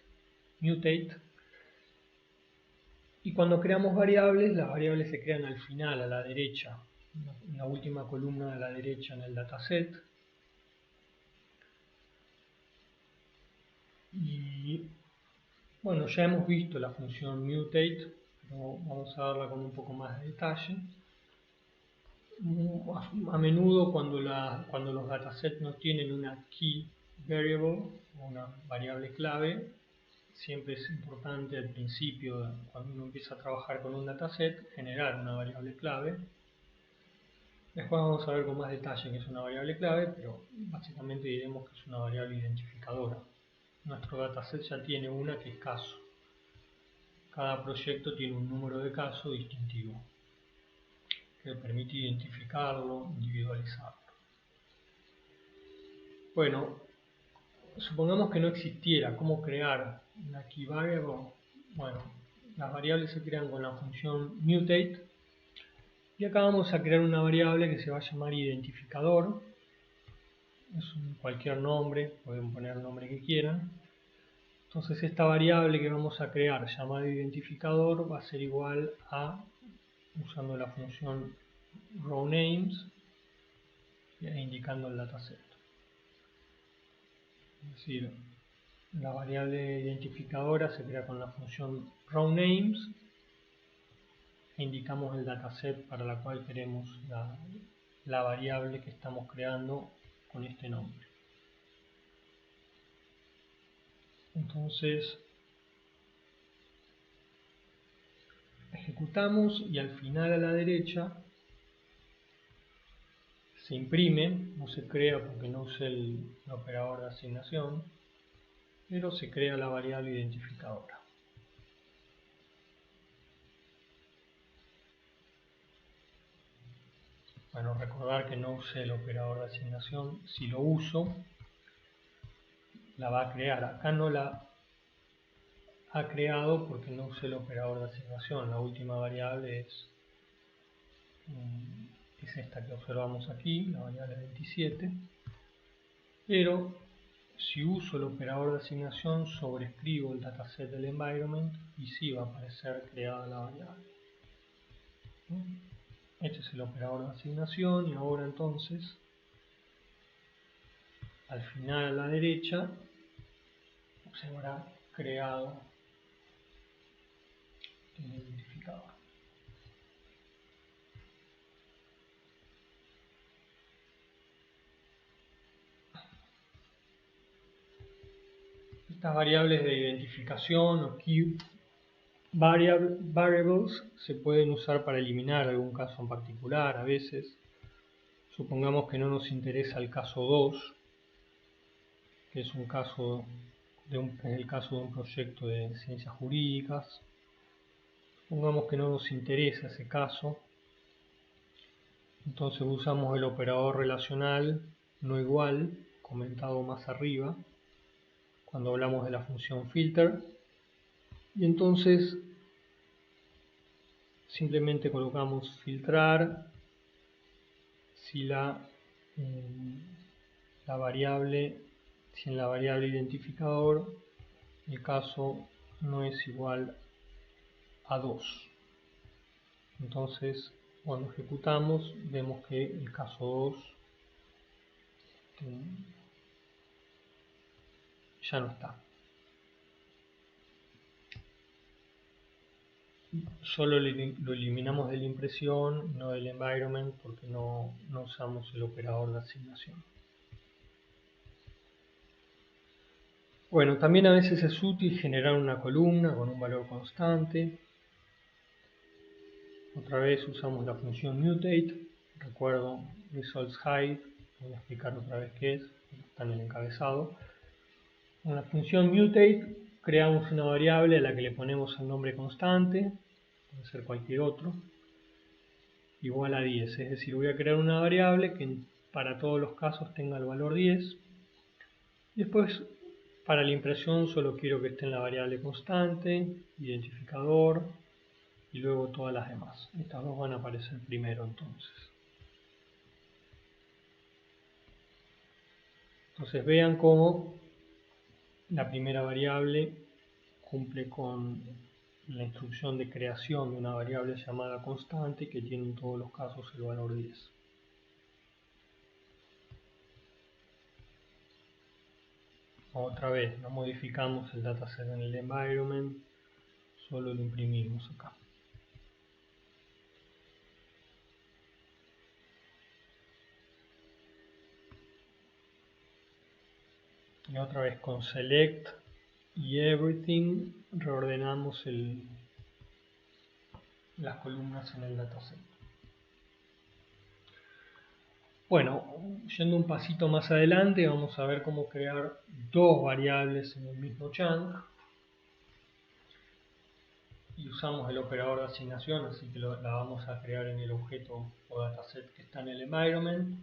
Y cuando creamos variables, las variables se crean al final, a la derecha, en la última columna de la derecha en el dataset. Y bueno, ya hemos visto la función mutate, pero vamos a verla con un poco más de detalle. A menudo cuando los datasets no tienen una key variable o una variable clave, siempre es importante al principio, cuando uno empieza a trabajar con un dataset, generar una variable clave. Después vamos a ver con más detalle qué es una variable clave, pero básicamente diremos que es una variable identificadora. Nuestro dataset ya tiene una que es caso. Cada proyecto tiene un número de caso distintivo que permite identificarlo, individualizarlo. Bueno, supongamos que no existiera cómo crear una key variable. Bueno, las variables se crean con la función mutate y acá vamos a crear una variable que se va a llamar identificador. Es cualquier nombre, pueden poner el nombre que quieran. Entonces esta variable que vamos a crear llamada identificador va a ser igual a, usando la función rowNames, indicando el dataset. Es decir, la variable identificadora se crea con la función rowNames e indicamos el dataset para la cual queremos la variable que estamos creando con este nombre. Entonces ejecutamos y al final a la derecha se imprime, no se crea porque no use el operador de asignación, pero se crea la variable identificadora. Bueno, recordar que no use el operador de asignación. Si lo uso, la va a crear. Acá no la ha creado porque no use el operador de asignación. La última variable es esta que observamos aquí, la variable 27. Pero si uso el operador de asignación, sobrescribo el dataset del environment y sí va a aparecer creada la variable. Este es el operador de asignación y ahora entonces, al final a la derecha, se habrá creado el identificador. Estas variables de identificación o key variables se pueden usar para eliminar algún caso en particular. A veces, supongamos que no nos interesa el caso 2, que es el caso de un proyecto de ciencias jurídicas. Supongamos que no nos interesa ese caso, entonces usamos el operador relacional no igual, comentado más arriba, cuando hablamos de la función filter, y entonces simplemente colocamos filtrar si en la variable identificador el caso no es igual a 2. Entonces cuando ejecutamos vemos que el caso 2 ya no está. Solo lo eliminamos de la impresión, no del environment, porque no usamos el operador de asignación. Bueno, también a veces es útil generar una columna con un valor constante. Otra vez usamos la función mutate. Recuerdo results hide. Voy a explicar otra vez qué es. Está en el encabezado. Con la función mutate creamos una variable a la que le ponemos el nombre constante. Puede ser cualquier otro. Igual a 10. Es decir, voy a crear una variable que para todos los casos tenga el valor 10. Después, para la impresión solo quiero que esté en la variable constante, identificador y luego todas las demás. Estas dos van a aparecer primero entonces. Entonces vean cómo la primera variable cumple con la instrucción de creación de una variable llamada constante que tiene en todos los casos el valor 10. Otra vez, no modificamos el dataset en el environment, solo lo imprimimos acá. Y otra vez con select y everything reordenamos las columnas en el dataset. Bueno, yendo un pasito más adelante vamos a ver cómo crear dos variables en el mismo chunk. Y usamos el operador de asignación, así que la vamos a crear en el objeto o dataset que está en el environment.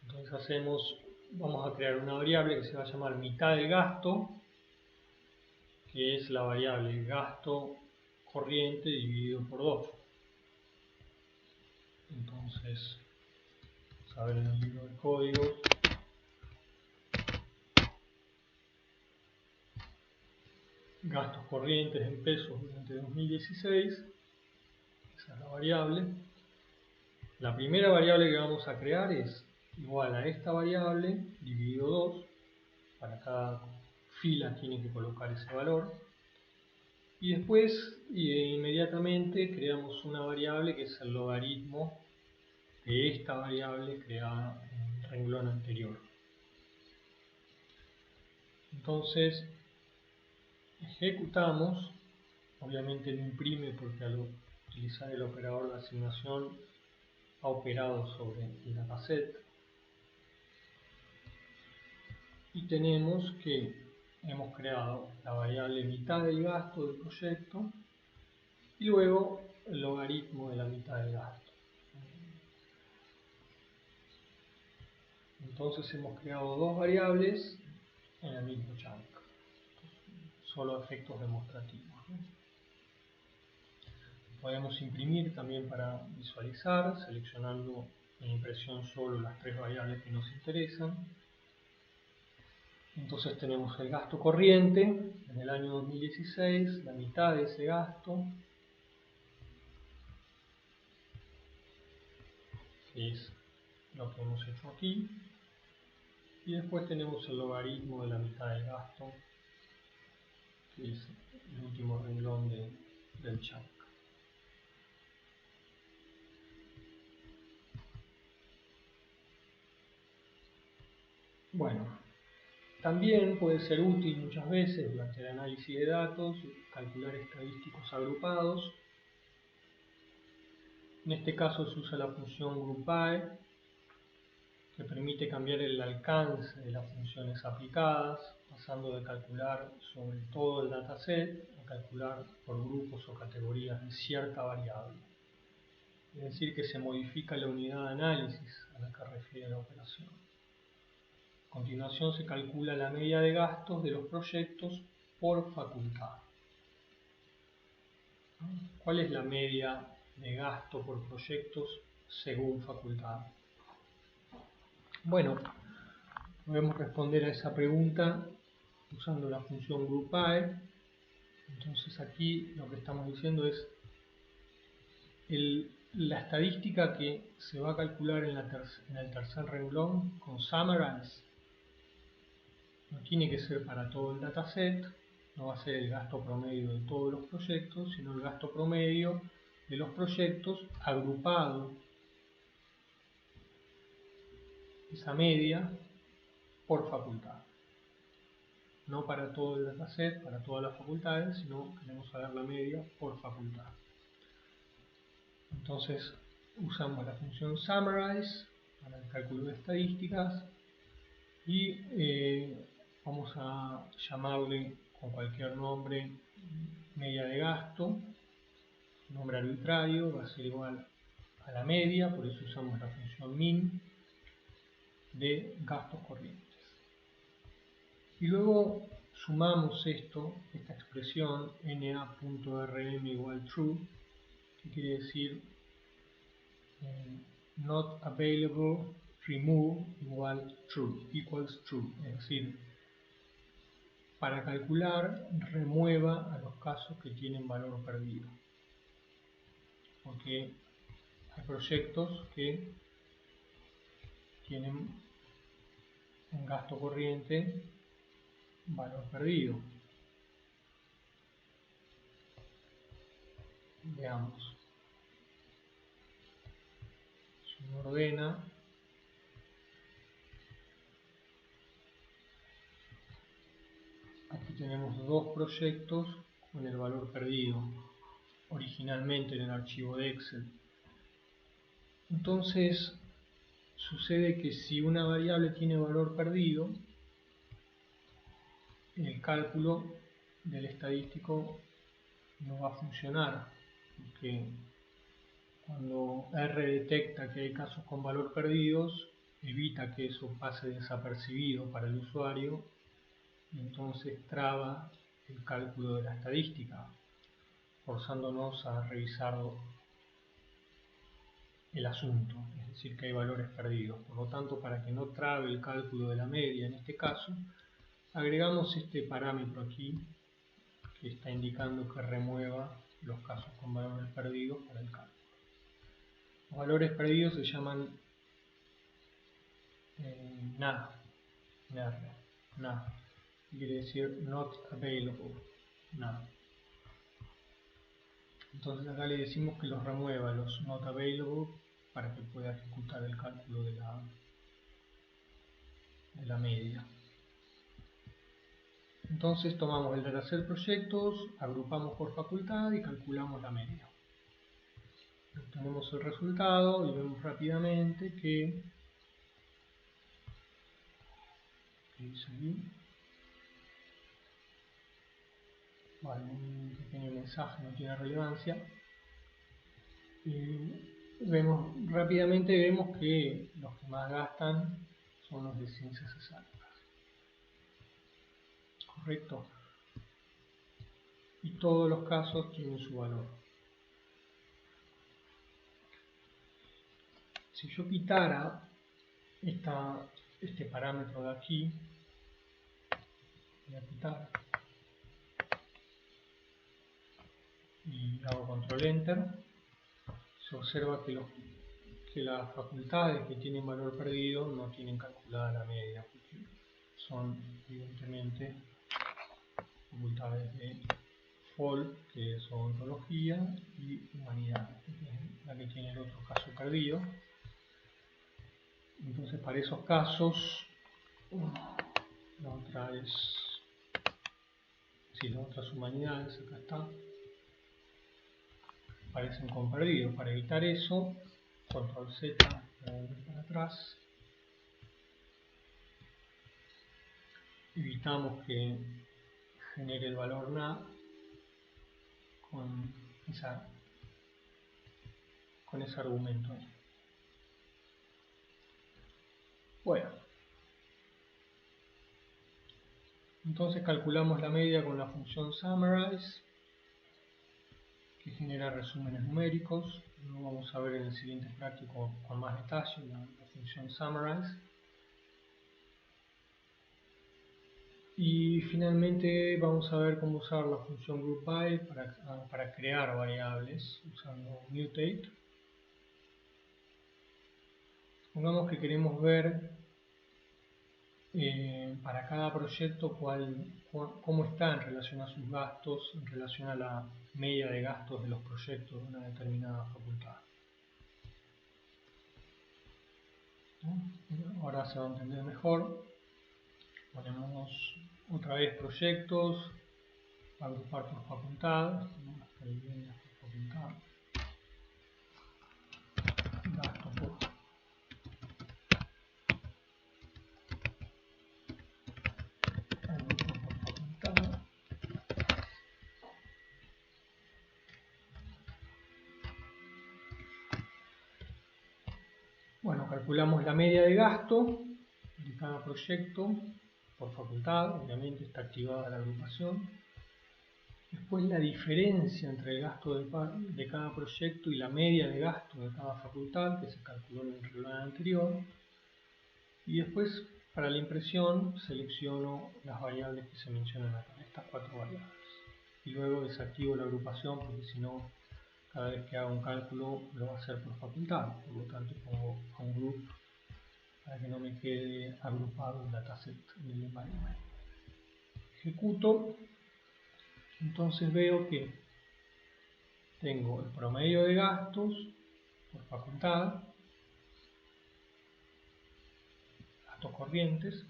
Entonces vamos a crear una variable que se va a llamar mitad del gasto, que es la variable gasto corriente dividido por 2. Entonces, vamos a ver en el libro de código. gastos corrientes en pesos durante 2016. Esa es la variable. La primera variable que vamos a crear es igual a esta variable dividido 2. Para cada fila tiene que colocar ese valor. Y después inmediatamente creamos una variable que es el logaritmo de esta variable creada en el renglón anterior. Entonces ejecutamos, obviamente lo imprime porque al utilizar el operador de asignación ha operado sobre el dataset, y tenemos que hemos creado la variable mitad del gasto del proyecto y luego el logaritmo de la mitad del gasto. Entonces hemos creado dos variables en el mismo chunk, solo efectos demostrativos, ¿no? Podemos imprimir también para visualizar, seleccionando en impresión solo las tres variables que nos interesan. Entonces tenemos el gasto corriente en el año 2016, la mitad de ese gasto, que es lo que hemos hecho aquí, y después tenemos el logaritmo de la mitad del gasto, que es el último renglón del chunk. Bueno, también puede ser útil muchas veces durante el análisis de datos calcular estadísticos agrupados. En este caso se usa la función GroupBy, que permite cambiar el alcance de las funciones aplicadas, pasando de calcular sobre todo el dataset a calcular por grupos o categorías de cierta variable. Es decir, que se modifica la unidad de análisis a la que refiere la operación. A continuación se calcula la media de gastos de los proyectos por facultad. ¿Cuál es la media de gasto por proyectos según facultad? Bueno, podemos responder a esa pregunta usando la función GroupBy. Entonces aquí lo que estamos diciendo es la estadística que se va a calcular en el tercer renglón con Summarize. No tiene que ser para todo el dataset, no va a ser el gasto promedio de todos los proyectos, sino el gasto promedio de los proyectos agrupado, esa media, por facultad. No para todo el dataset, para todas las facultades, sino queremos saber la media por facultad. Entonces usamos la función Summarize para el cálculo de estadísticas y vamos a llamarle con cualquier nombre media de gasto, nombre arbitrario, va a ser igual a la media, por eso usamos la función min de gastos corrientes. Y luego sumamos esta expresión na.rm igual true, que quiere decir not available remove igual true, equals true, es decir, para calcular remueva a los casos que tienen valor perdido, porque hay proyectos que tienen un gasto corriente valor perdido. Veamos. Si uno ordena, aquí tenemos dos proyectos con el valor perdido originalmente en el archivo de Excel. Entonces sucede que si una variable tiene valor perdido, el cálculo del estadístico no va a funcionar, porque cuando R detecta que hay casos con valor perdidos, evita que eso pase desapercibido para el usuario y entonces traba el cálculo de la estadística, forzándonos a revisar el asunto, es decir, que hay valores perdidos. Por lo tanto, para que no trabe el cálculo de la media en este caso, agregamos este parámetro aquí, que está indicando que remueva los casos con valores perdidos para el cálculo. Los valores perdidos se llaman NA, quiere decir not available, NA. Entonces acá le decimos que los remueva los not available para que pueda ejecutar el cálculo de la media. Entonces tomamos el dataset proyectos, agrupamos por facultad y calculamos la media. Obtenemos el resultado y vemos rápidamente que un pequeño mensaje, no tiene relevancia. Rápidamente vemos que los que más gastan son los de ciencias exactas. Correcto. Y todos los casos tienen su valor. Si yo quitara este parámetro de aquí, voy a quitar y hago control enter, se observa que las facultades que tienen valor perdido no tienen calculada la media, porque son evidentemente facultades de FOL, que es odontología, y humanidades, que es la que tiene el otro caso perdido. Entonces para esos casos la otra es humanidades, acá está, aparecen con perdido. Para evitar eso, control Z para atrás, evitamos que genere el valor NA con ese argumento ahí. Bueno, entonces calculamos la media con la función summarize, que genera resúmenes numéricos. Lo vamos a ver en el siguiente práctico con más detalle, la función summarize. Y finalmente vamos a ver cómo usar la función groupBy para crear variables usando mutate. Supongamos que queremos ver para cada proyecto cómo está en relación a sus gastos, en relación a la media de gastos de los proyectos de una determinada facultad. Ahora se va a entender mejor. Ponemos otra vez proyectos, agrupar por facultad, gasto por facultad. Bueno, calculamos la media de gasto de cada proyecto por facultad, obviamente está activada la agrupación. Después la diferencia entre el gasto de cada proyecto y la media de gasto de cada facultad, que se calculó en el renglón anterior. Y después, para la impresión, selecciono las variables que se mencionan acá, estas 4 variables. Y luego desactivo la agrupación, porque si no, cada vez que haga un cálculo lo va a hacer por facultad. Por lo tanto, pongo ungroup para que no me quede agrupado el dataset en el environment. Ejecuto. Entonces veo que tengo el promedio de gastos por facultad, gastos corrientes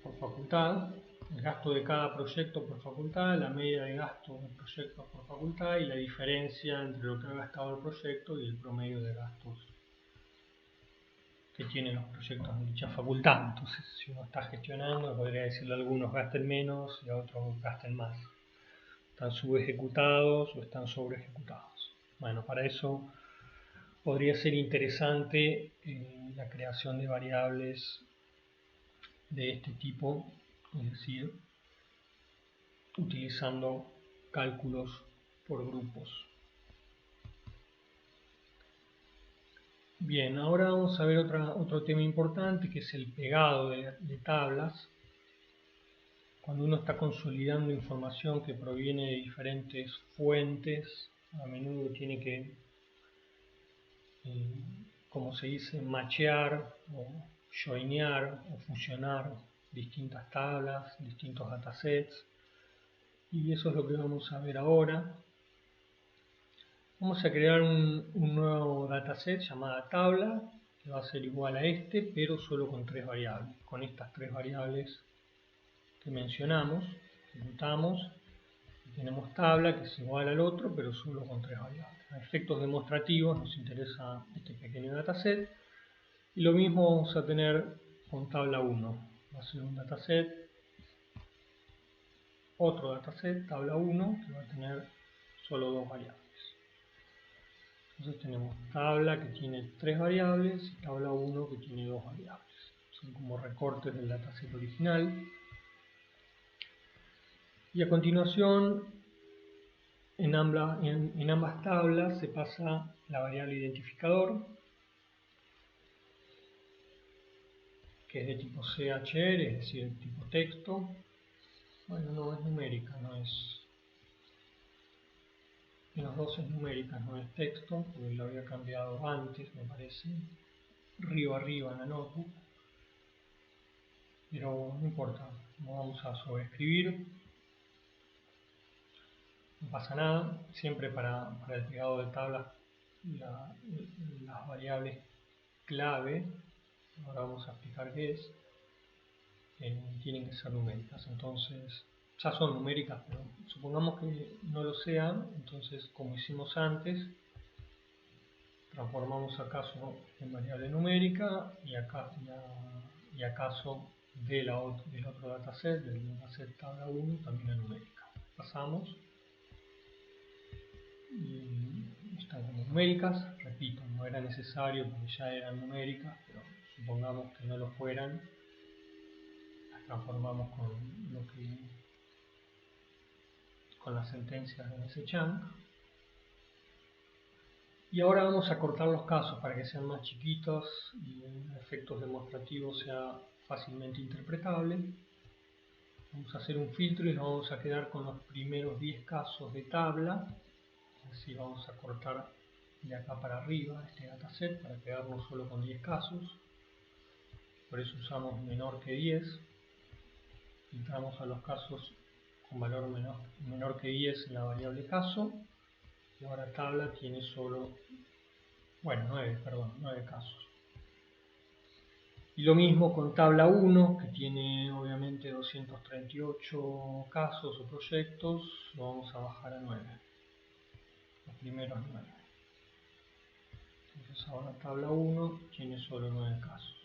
por facultad, el gasto de cada proyecto por facultad, la media de gastos de proyectos por facultad y la diferencia entre lo que ha gastado el proyecto y el promedio de gastos que tienen los proyectos en dicha facultad. Entonces, si uno está gestionando, podría decirle a algunos gasten menos y a otros gasten más. ¿Están subejecutados o están sobreejecutados? Bueno, para eso podría ser interesante la creación de variables de este tipo, es decir, utilizando cálculos por grupos. Bien, ahora vamos a ver otro tema importante, que es el pegado de tablas. cuando uno está consolidando información que proviene de diferentes fuentes, a menudo tiene que, como se dice, machear o joinear o fusionar distintas tablas, distintos datasets, y eso es lo que vamos a ver ahora. Vamos a crear un nuevo dataset llamada tabla, que va a ser igual a este, pero solo con 3 variables. Con estas 3 variables que mencionamos, ejecutamos, tenemos tabla que es igual al otro, pero solo con 3 variables. A efectos demostrativos nos interesa este pequeño dataset, y lo mismo vamos a tener con tabla 1. Va a ser un dataset, otro dataset, tabla 1, que va a tener solo 2 variables. Entonces tenemos tabla que tiene 3 variables y tabla 1 que tiene 2 variables. Son como recortes del dataset original. Y a continuación, en ambas tablas se pasa la variable identificador, que es de tipo CHR, es decir, de tipo texto. Bueno, no es numérica, no es... En los dos es numérica, no es texto, porque lo había cambiado antes, me parece, río arriba en la notebook. Pero no importa, no vamos a sobreescribir, no pasa nada. Siempre para el pegado de tablas las variables clave, ahora vamos a explicar qué es, tienen que ser numéricas. Entonces ya son numéricas, pero supongamos que no lo sean. Entonces, como hicimos antes, transformamos acaso en variable numérica y acaso del otro dataset, del dataset tabla 1, también a numérica. Pasamos y están como numéricas. Repito, no era necesario porque ya eran numéricas, pero supongamos que no lo fueran, las transformamos con las sentencias de MSChunk. Y ahora vamos a cortar los casos para que sean más chiquitos y en efectos demostrativos sea fácilmente interpretable. Vamos a hacer un filtro y nos vamos a quedar con los primeros 10 casos de tabla. Así vamos a cortar de acá para arriba este dataset para quedarnos solo con 10 casos. Por eso usamos menor que 10. Filtramos a los casos con valor menor que 10 en la variable caso. Y ahora tabla tiene solo, 9 casos. Y lo mismo con tabla 1, que tiene obviamente 238 casos o proyectos, lo vamos a bajar a 9. Los primeros 9. Entonces ahora tabla 1 tiene solo 9 casos.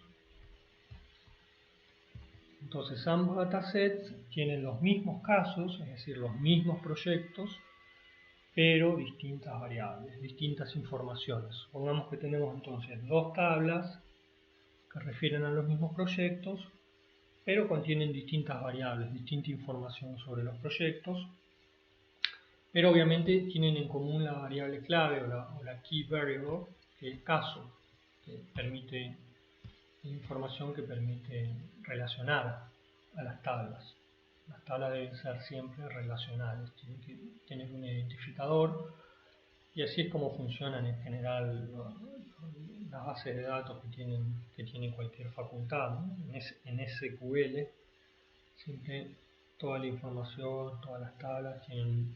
Entonces ambos datasets tienen los mismos casos, es decir, los mismos proyectos, pero distintas variables, distintas informaciones. Supongamos que tenemos entonces dos tablas que refieren a los mismos proyectos, pero contienen distintas variables, distinta información sobre los proyectos, pero obviamente tienen en común la variable clave o la key variable, que es caso, que permite información que permite relacionar a las tablas. Las tablas deben ser siempre relacionales, tienen que tener un identificador, y así es como funcionan en general las bases de datos que tienen cualquier facultad, ¿no? En SQL siempre toda la información, todas las tablas tienen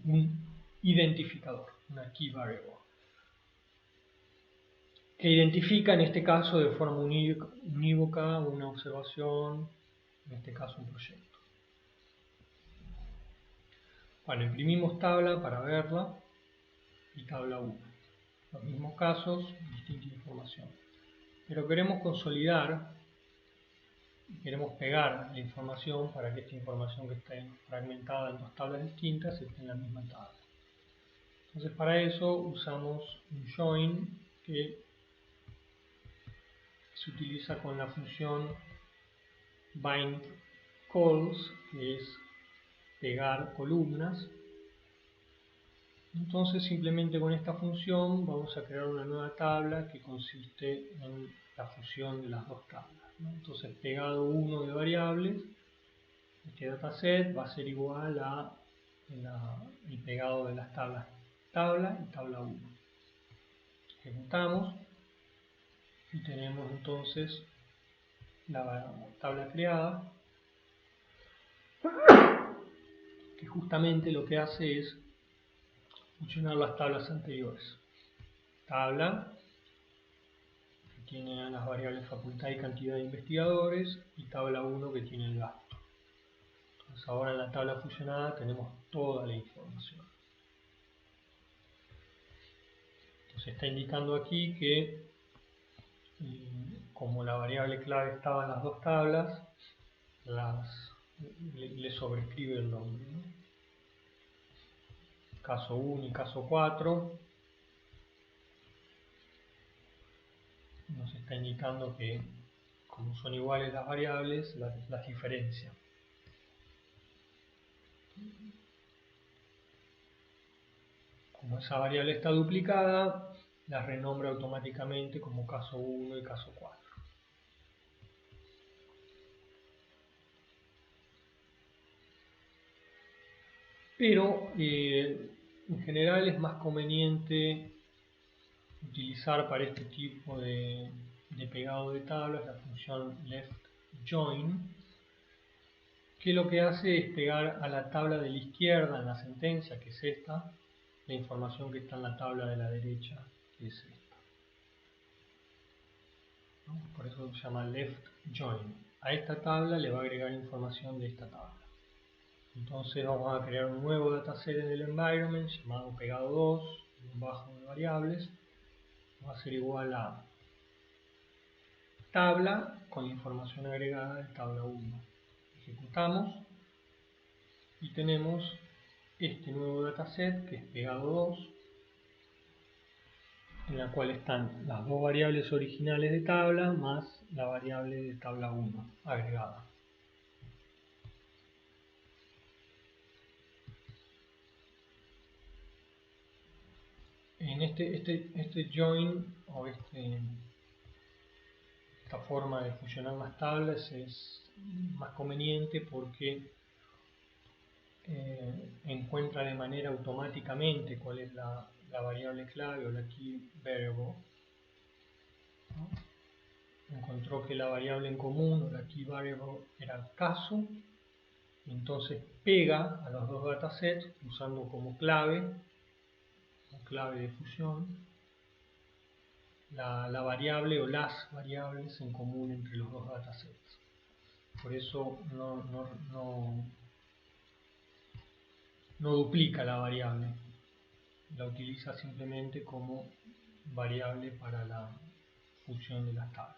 un identificador, una key variable, que identifica en este caso de forma unívoca una observación, en este caso un proyecto. Bueno, imprimimos tabla para verla y tabla 1. Los mismos casos, distinta información. Pero queremos consolidar, queremos pegar la información para que esta información que esté fragmentada en dos tablas distintas esté en la misma tabla. Entonces para eso usamos un join que se utiliza con la función bind calls, que es pegar columnas. Entonces simplemente con esta función vamos a crear una nueva tabla que consiste en la fusión de las dos tablas, ¿no? Entonces pegado 1 de variables Este dataset va a ser igual a el pegado de las tablas tabla y tabla 1. Ejecutamos y tenemos entonces la tabla creada, que justamente lo que hace es fusionar las tablas anteriores. Tabla, que tiene las variables facultad y cantidad de investigadores, y tabla 1, que tiene el gasto. Entonces ahora en la tabla fusionada tenemos toda la información. Entonces está indicando aquí que como la variable clave estaba en las dos tablas, le sobrescribe el nombre, ¿no? Caso 1 y caso 4 nos está indicando que como son iguales las variables, las diferencia. Como esa variable está duplicada, las renombra automáticamente como caso 1 y caso 4. Pero en general es más conveniente utilizar para este tipo de pegado de tablas la función leftJoin, que lo que hace es pegar a la tabla de la izquierda en la sentencia, que es esta, la información que está en la tabla de la derecha, que es esta, ¿no? Por eso se llama leftJoin. A esta tabla le va a agregar información de esta tabla. Entonces vamos a crear un nuevo dataset en el environment llamado pegado 2, un bajo de variables. Va a ser igual a tabla con la información agregada de tabla 1. Ejecutamos y tenemos este nuevo dataset, que es pegado 2, en la cual están las dos variables originales de tabla más la variable de tabla 1 agregada. En este join o esta forma de fusionar las tablas es más conveniente porque encuentra de manera automáticamente cuál es la variable clave o la key variable, ¿no? Encontró que la variable en común o la key variable era el caso, entonces pega a los dos datasets usando como clave de fusión la variable o las variables en común entre los dos datasets. Por eso no duplica la variable, la utiliza simplemente como variable para la fusión de las tablas.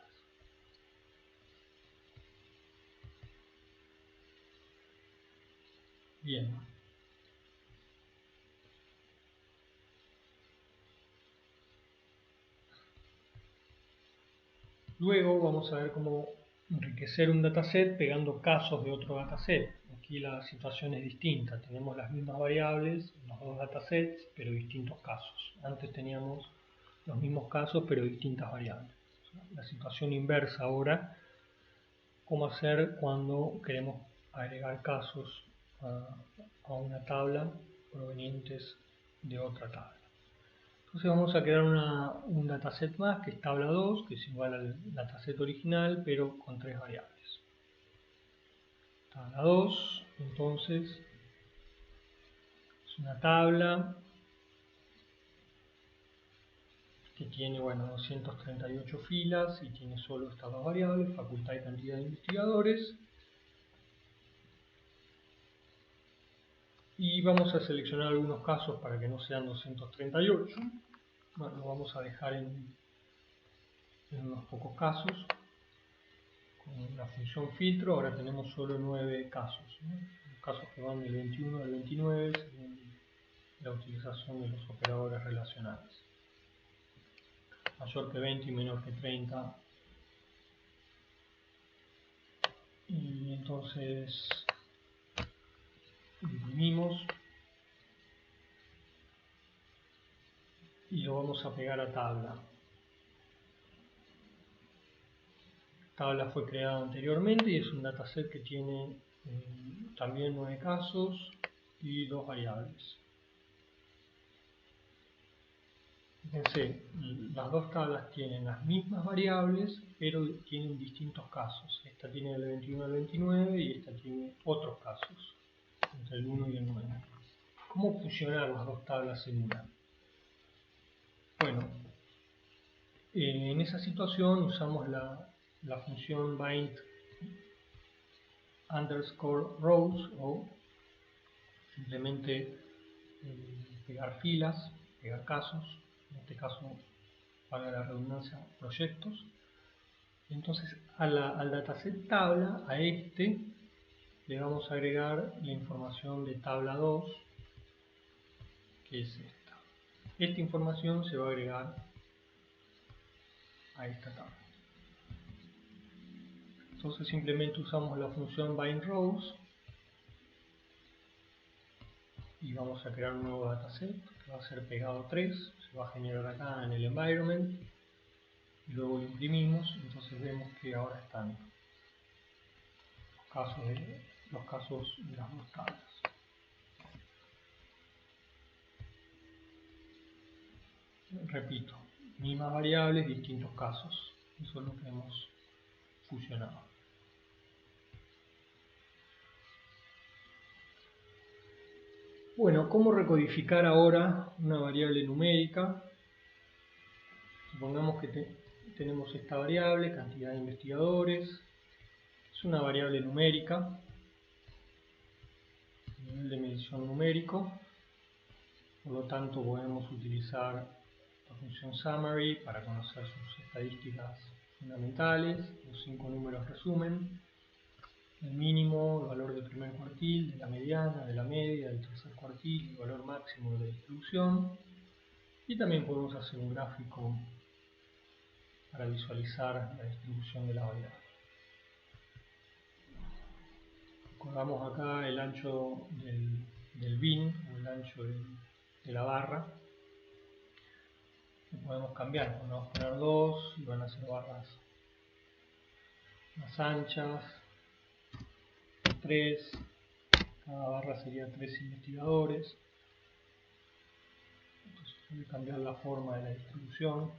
Bien. Luego vamos a ver cómo enriquecer un dataset pegando casos de otro dataset. Aquí la situación es distinta. Tenemos las mismas variables en los dos datasets, pero distintos casos. Antes teníamos los mismos casos, pero distintas variables. La situación inversa ahora, cómo hacer cuando queremos agregar casos a una tabla provenientes de otra tabla. Entonces vamos a crear un dataset más, que es tabla 2, que es igual al dataset original, pero con tres variables. Tabla 2, entonces, es una tabla que tiene 238 filas y tiene solo estas dos variables, facultad y cantidad de investigadores. Y vamos a seleccionar algunos casos para que no sean 238. Bueno, lo vamos a dejar en unos pocos casos. Con la función filtro ahora tenemos solo 9 casos, ¿no? Los casos que van del 21 al 29 según la utilización de los operadores relacionales. Mayor que 20 y menor que 30. Y entonces imprimimos y lo vamos a pegar a tabla. Tabla fue creada anteriormente y es un dataset que tiene también 9 casos y 2 variables. Fíjense, las dos tablas tienen las mismas variables, pero tienen distintos casos. Esta tiene del 21 al 29 y esta tiene otros casos, entre el 1 y el 9. ¿Cómo fusionar las dos tablas en una? Bueno, en esa situación usamos la función bind underscore rows o simplemente pegar filas, pegar casos, en este caso para la redundancia proyectos. Entonces al dataset tabla, a este le vamos a agregar la información de tabla 2, que es esta. Esta información se va a agregar a esta tabla. Entonces simplemente usamos la función bindRows y vamos a crear un nuevo dataset que va a ser pegado 3, se va a generar acá en el environment y luego lo imprimimos. Entonces vemos que ahora están los casos de las dos tablas. Repito, mismas variables, distintos casos. Eso es lo que hemos fusionado. Bueno, ¿cómo recodificar ahora una variable numérica? Supongamos que tenemos esta variable, cantidad de investigadores. Es una variable numérica, nivel de medición numérico. Por lo tanto, podemos utilizar la función summary para conocer sus estadísticas fundamentales, los 5 números resumen, el mínimo, el valor del primer cuartil, de la mediana, de la media, del tercer cuartil, el valor máximo de la distribución. Y también podemos hacer un gráfico para visualizar la distribución de la variable. Colgamos acá el ancho del bin o el ancho de la barra. Lo podemos cambiar, podemos poner 2 y van a ser barras más anchas, 3, cada barra sería 3 investigadores. Entonces voy a cambiar la forma de la distribución.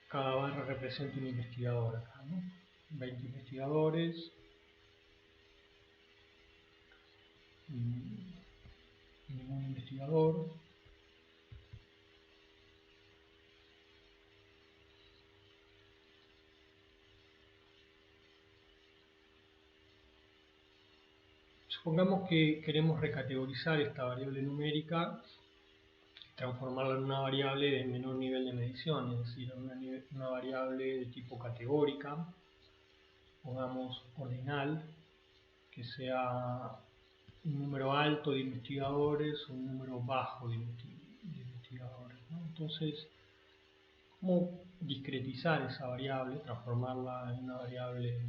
Cada barra representa un investigador acá, ¿no? 20 investigadores. Ningún investigador. Supongamos que queremos recategorizar esta variable numérica, transformarla en una variable de menor nivel de medición, es decir, una variable de tipo categórica, pongamos ordinal, que sea un número alto de investigadores o un número bajo de investigadores, ¿no? Entonces, ¿cómo discretizar esa variable, transformarla en una variable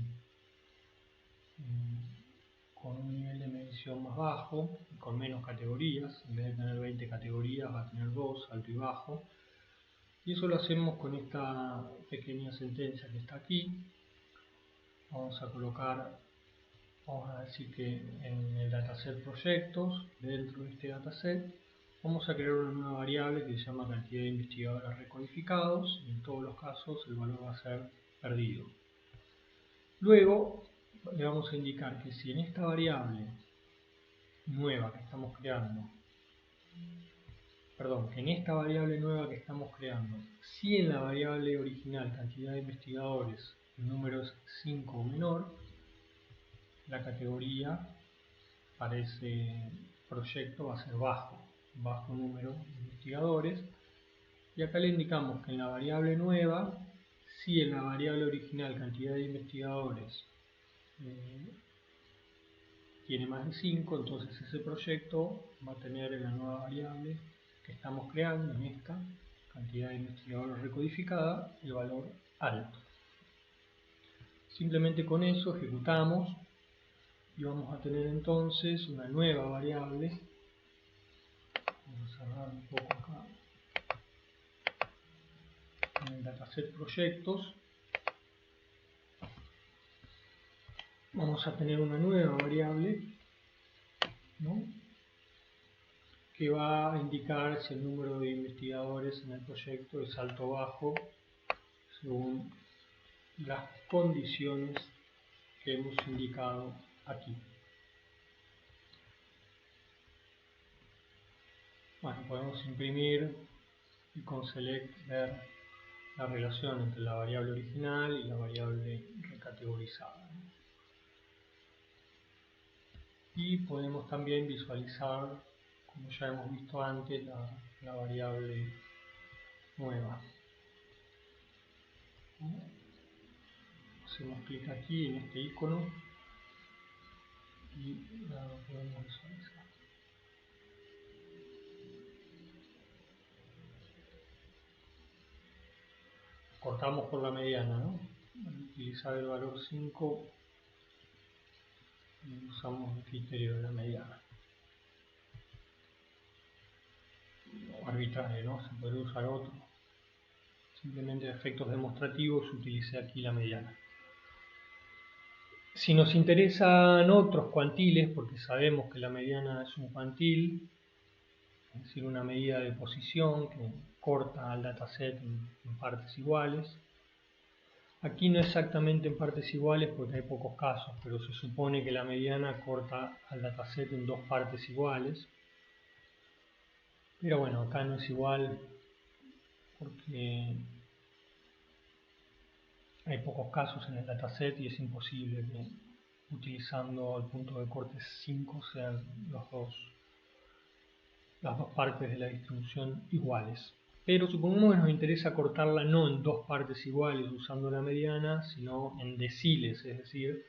con un nivel de medición más bajo, con menos categorías? En vez de tener 20 categorías va a tener 2, alto y bajo. Y eso lo hacemos con esta pequeña sentencia que está aquí. Vamos a colocar, vamos a decir que en el dataset proyectos, dentro de este dataset, vamos a crear una nueva variable que se llama cantidad de investigadores recodificados, y en todos los casos el valor va a ser perdido. Luego le vamos a indicar que si en esta variable nueva que estamos creando, que en esta variable nueva que estamos creando, si en la variable original cantidad de investigadores el número es 5 o menor, la categoría para ese proyecto va a ser bajo número de investigadores. Y acá le indicamos que en la variable nueva, si en la variable original cantidad de investigadores tiene más de 5, entonces ese proyecto va a tener en la nueva variable que estamos creando, en esta cantidad de investigadores recodificada, el valor alto. Simplemente con eso ejecutamos y vamos a tener entonces una nueva variable. Vamos a cerrar un poco acá en el dataset proyectos. vamos a tener una nueva variable, ¿no?, que va a indicar si el número de investigadores en el proyecto es alto o bajo según las condiciones que hemos indicado aquí. Bueno, podemos imprimir y con select ver la relación entre la variable original y la variable recategorizada. Y podemos también visualizar, como ya hemos visto antes, la variable nueva. Hacemos clic aquí en este icono y la podemos visualizar. Cortamos por la mediana, ¿no? Al utilizar el valor 5 usamos el criterio de la mediana. Arbitrario, ¿no? Se puede usar otro. Simplemente a efectos demostrativos utilicé aquí la mediana. Si nos interesan otros cuantiles, porque sabemos que la mediana es un cuantil, es decir, una medida de posición que corta al dataset en partes iguales. Aquí no exactamente en partes iguales porque hay pocos casos, pero se supone que la mediana corta al dataset en dos partes iguales. Pero bueno, acá no es igual porque hay pocos casos en el dataset y es imposible que utilizando el punto de corte 5 sean las dos partes de la distribución iguales. Pero supongamos que nos interesa cortarla no en dos partes iguales usando la mediana, sino en deciles, es decir,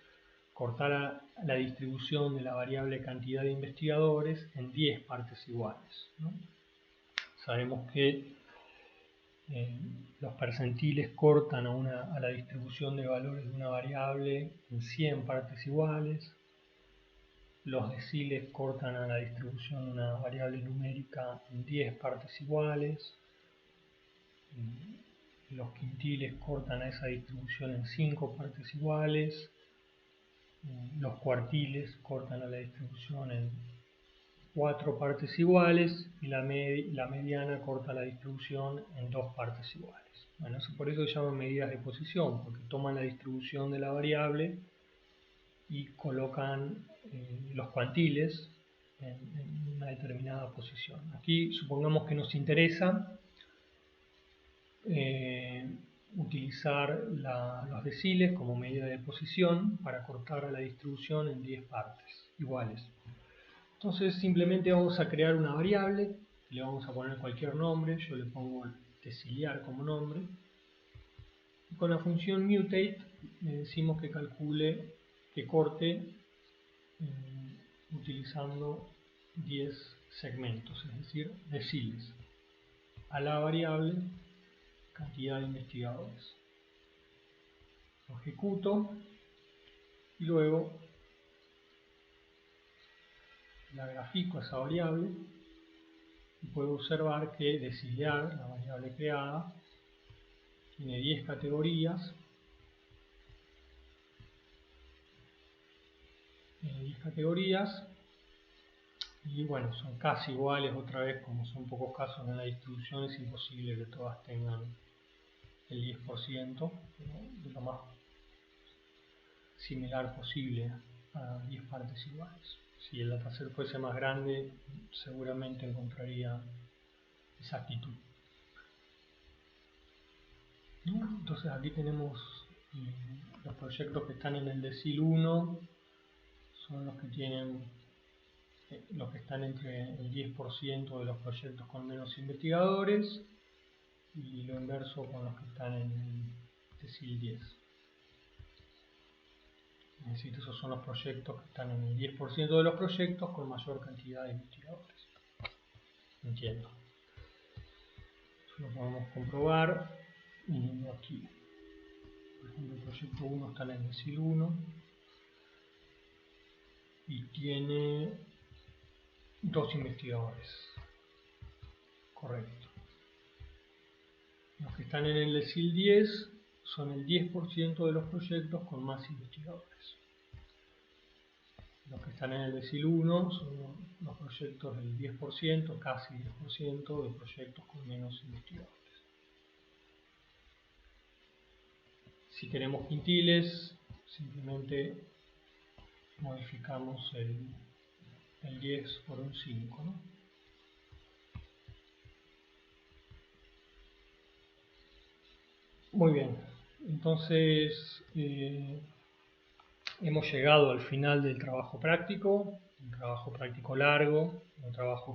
cortar la distribución de la variable cantidad de investigadores en 10 partes iguales, ¿no? Sabemos que los percentiles cortan a la distribución de valores de una variable en 100 partes iguales. Los deciles cortan a la distribución de una variable numérica en 10 partes iguales. Los quintiles cortan a esa distribución en 5 partes iguales. Los cuartiles cortan a la distribución en 4 partes iguales y la mediana corta la distribución en 2 partes iguales. Bueno, por eso se llaman medidas de posición, porque toman la distribución de la variable y colocan los cuantiles en una determinada posición. Aquí supongamos que nos interesa utilizar los deciles como medida de posición para cortar a la distribución en 10 partes iguales. Entonces simplemente vamos a crear una variable, le vamos a poner cualquier nombre, yo le pongo deciliar como nombre, y con la función mutate le decimos que calcule, que corte utilizando 10 segmentos, es decir, deciles, a la variable cantidad de investigadores. Lo ejecuto y luego la grafico a esa variable y puedo observar que decilear, la variable creada, tiene 10 categorías. Y bueno, son casi iguales. Otra vez, como son pocos casos en la distribución, es imposible que todas tengan el 10%, de lo más similar posible a 10 partes iguales. Si el dataset fuese más grande, seguramente encontraría exactitud. Entonces aquí tenemos los proyectos que están en el decil 1, son los que tienen los que están entre el 10% de los proyectos con menos investigadores y lo inverso con los que están en el decil 10. Es decir, esos son los proyectos que están en el 10% de los proyectos con mayor cantidad de investigadores. Entiendo. Eso lo podemos comprobar viniendo aquí. Por ejemplo, el proyecto 1 está en el decil 1 y tiene 2 investigadores. Correcto. Los que están en el decil 10 son el 10% de los proyectos con más investigadores. Los que están en el decil 1 son los proyectos del 10%, casi 10% de proyectos con menos investigadores. Si queremos quintiles, simplemente modificamos el 10 por un 5, ¿no? Muy bien, entonces hemos llegado al final del trabajo práctico, un trabajo práctico largo, un trabajo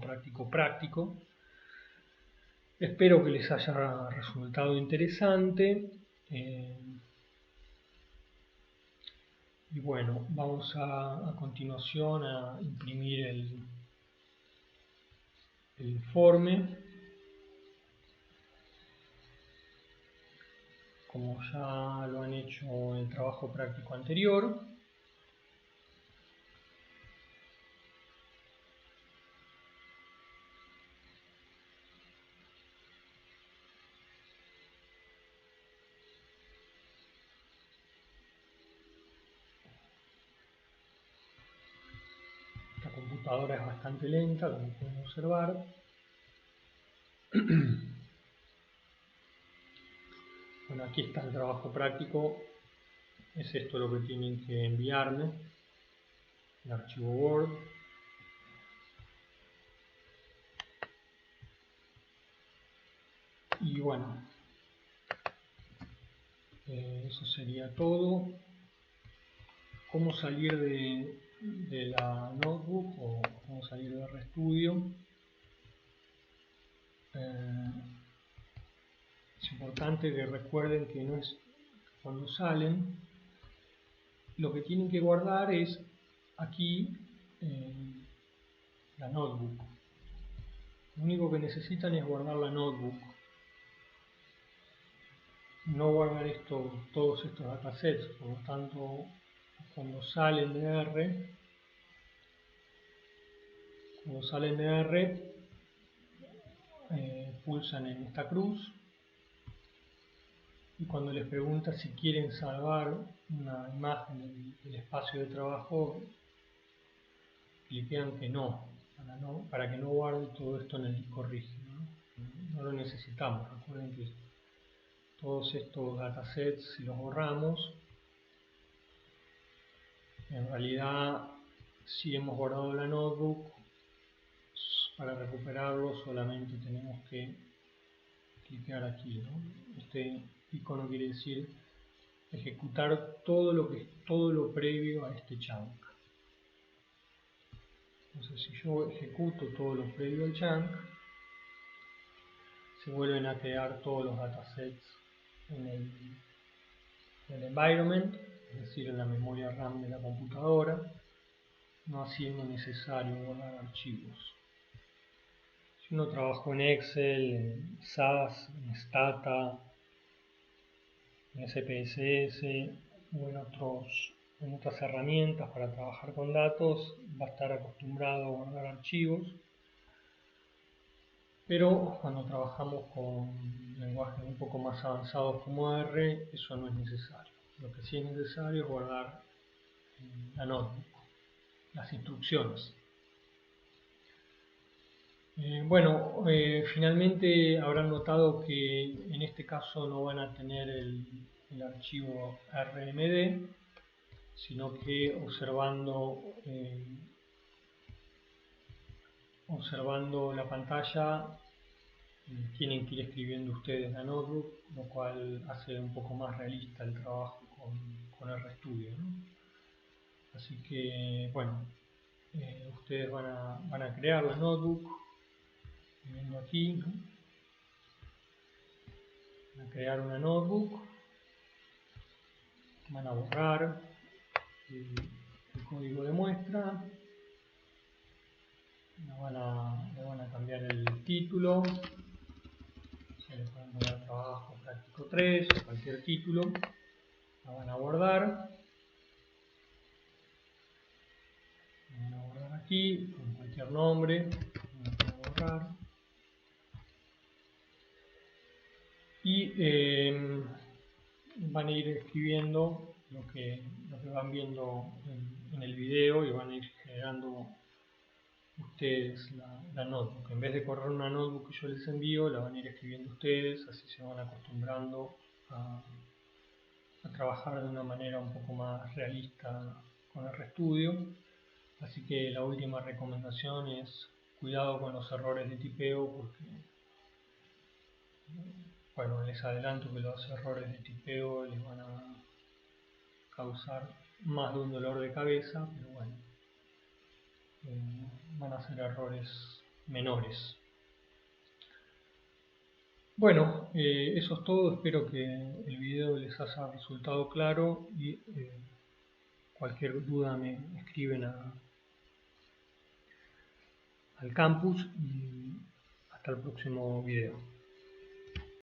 práctico. Espero que les haya resultado interesante. Y bueno, vamos a continuación a imprimir el informe. Como ya lo han hecho en el trabajo práctico anterior. La computadora es bastante lenta, como pueden observar. Bueno, aquí está el trabajo práctico. Es esto lo que tienen que enviarme, el archivo Word. Y bueno, eso sería todo. Cómo salir de la notebook o cómo salir de RStudio. Es importante que recuerden que no es cuando salen, lo que tienen que guardar es aquí la notebook. Lo único que necesitan es guardar la notebook. No guardar todos estos datasets. Por lo tanto, cuando salen de R, pulsan en esta cruz. Y cuando les pregunta si quieren salvar una imagen del espacio de trabajo, cliquean que no, para que no guarde todo esto en el disco rígido. No lo necesitamos. Recuerden que todos estos datasets, si los borramos, en realidad, si hemos guardado la notebook, para recuperarlo solamente tenemos que cliquear aquí, ¿no? Este icono quiere decir ejecutar todo lo previo a este chunk. Entonces, si yo ejecuto todo lo previo al chunk, se vuelven a crear todos los datasets en el environment, es decir, en la memoria RAM de la computadora, no haciendo necesario guardar archivos. Si uno trabajó en Excel, en SAS, en Stata, en SPSS o en otras herramientas para trabajar con datos, va a estar acostumbrado a guardar archivos. Pero cuando trabajamos con lenguajes un poco más avanzados como R, eso no es necesario. Lo que sí es necesario es guardar la notebook, las instrucciones. Finalmente habrán notado que en este caso no van a tener el archivo RMD, sino que observando la pantalla tienen que ir escribiendo ustedes la notebook, lo cual hace un poco más realista el trabajo con RStudio, ¿no? Así que bueno, ustedes van a crear la notebook viendo aquí, ¿no? Van a crear una notebook, van a borrar el código de muestra, le van a cambiar el título, se le pueden poner trabajo práctico 3 o cualquier título, la van a guardar aquí con cualquier nombre, van a borrar y van a ir escribiendo lo que van viendo en el video y van a ir generando ustedes la notebook. En vez de correr una notebook que yo les envío, la van a ir escribiendo ustedes, así se van acostumbrando a trabajar de una manera un poco más realista con el RStudio. Así que la última recomendación es cuidado con los errores de tipeo, porque bueno, les adelanto que los errores de tipeo les van a causar más de un dolor de cabeza, pero bueno, van a ser errores menores. Bueno, eso es todo. Espero que el video les haya resultado claro y cualquier duda me escriben al campus y hasta el próximo video.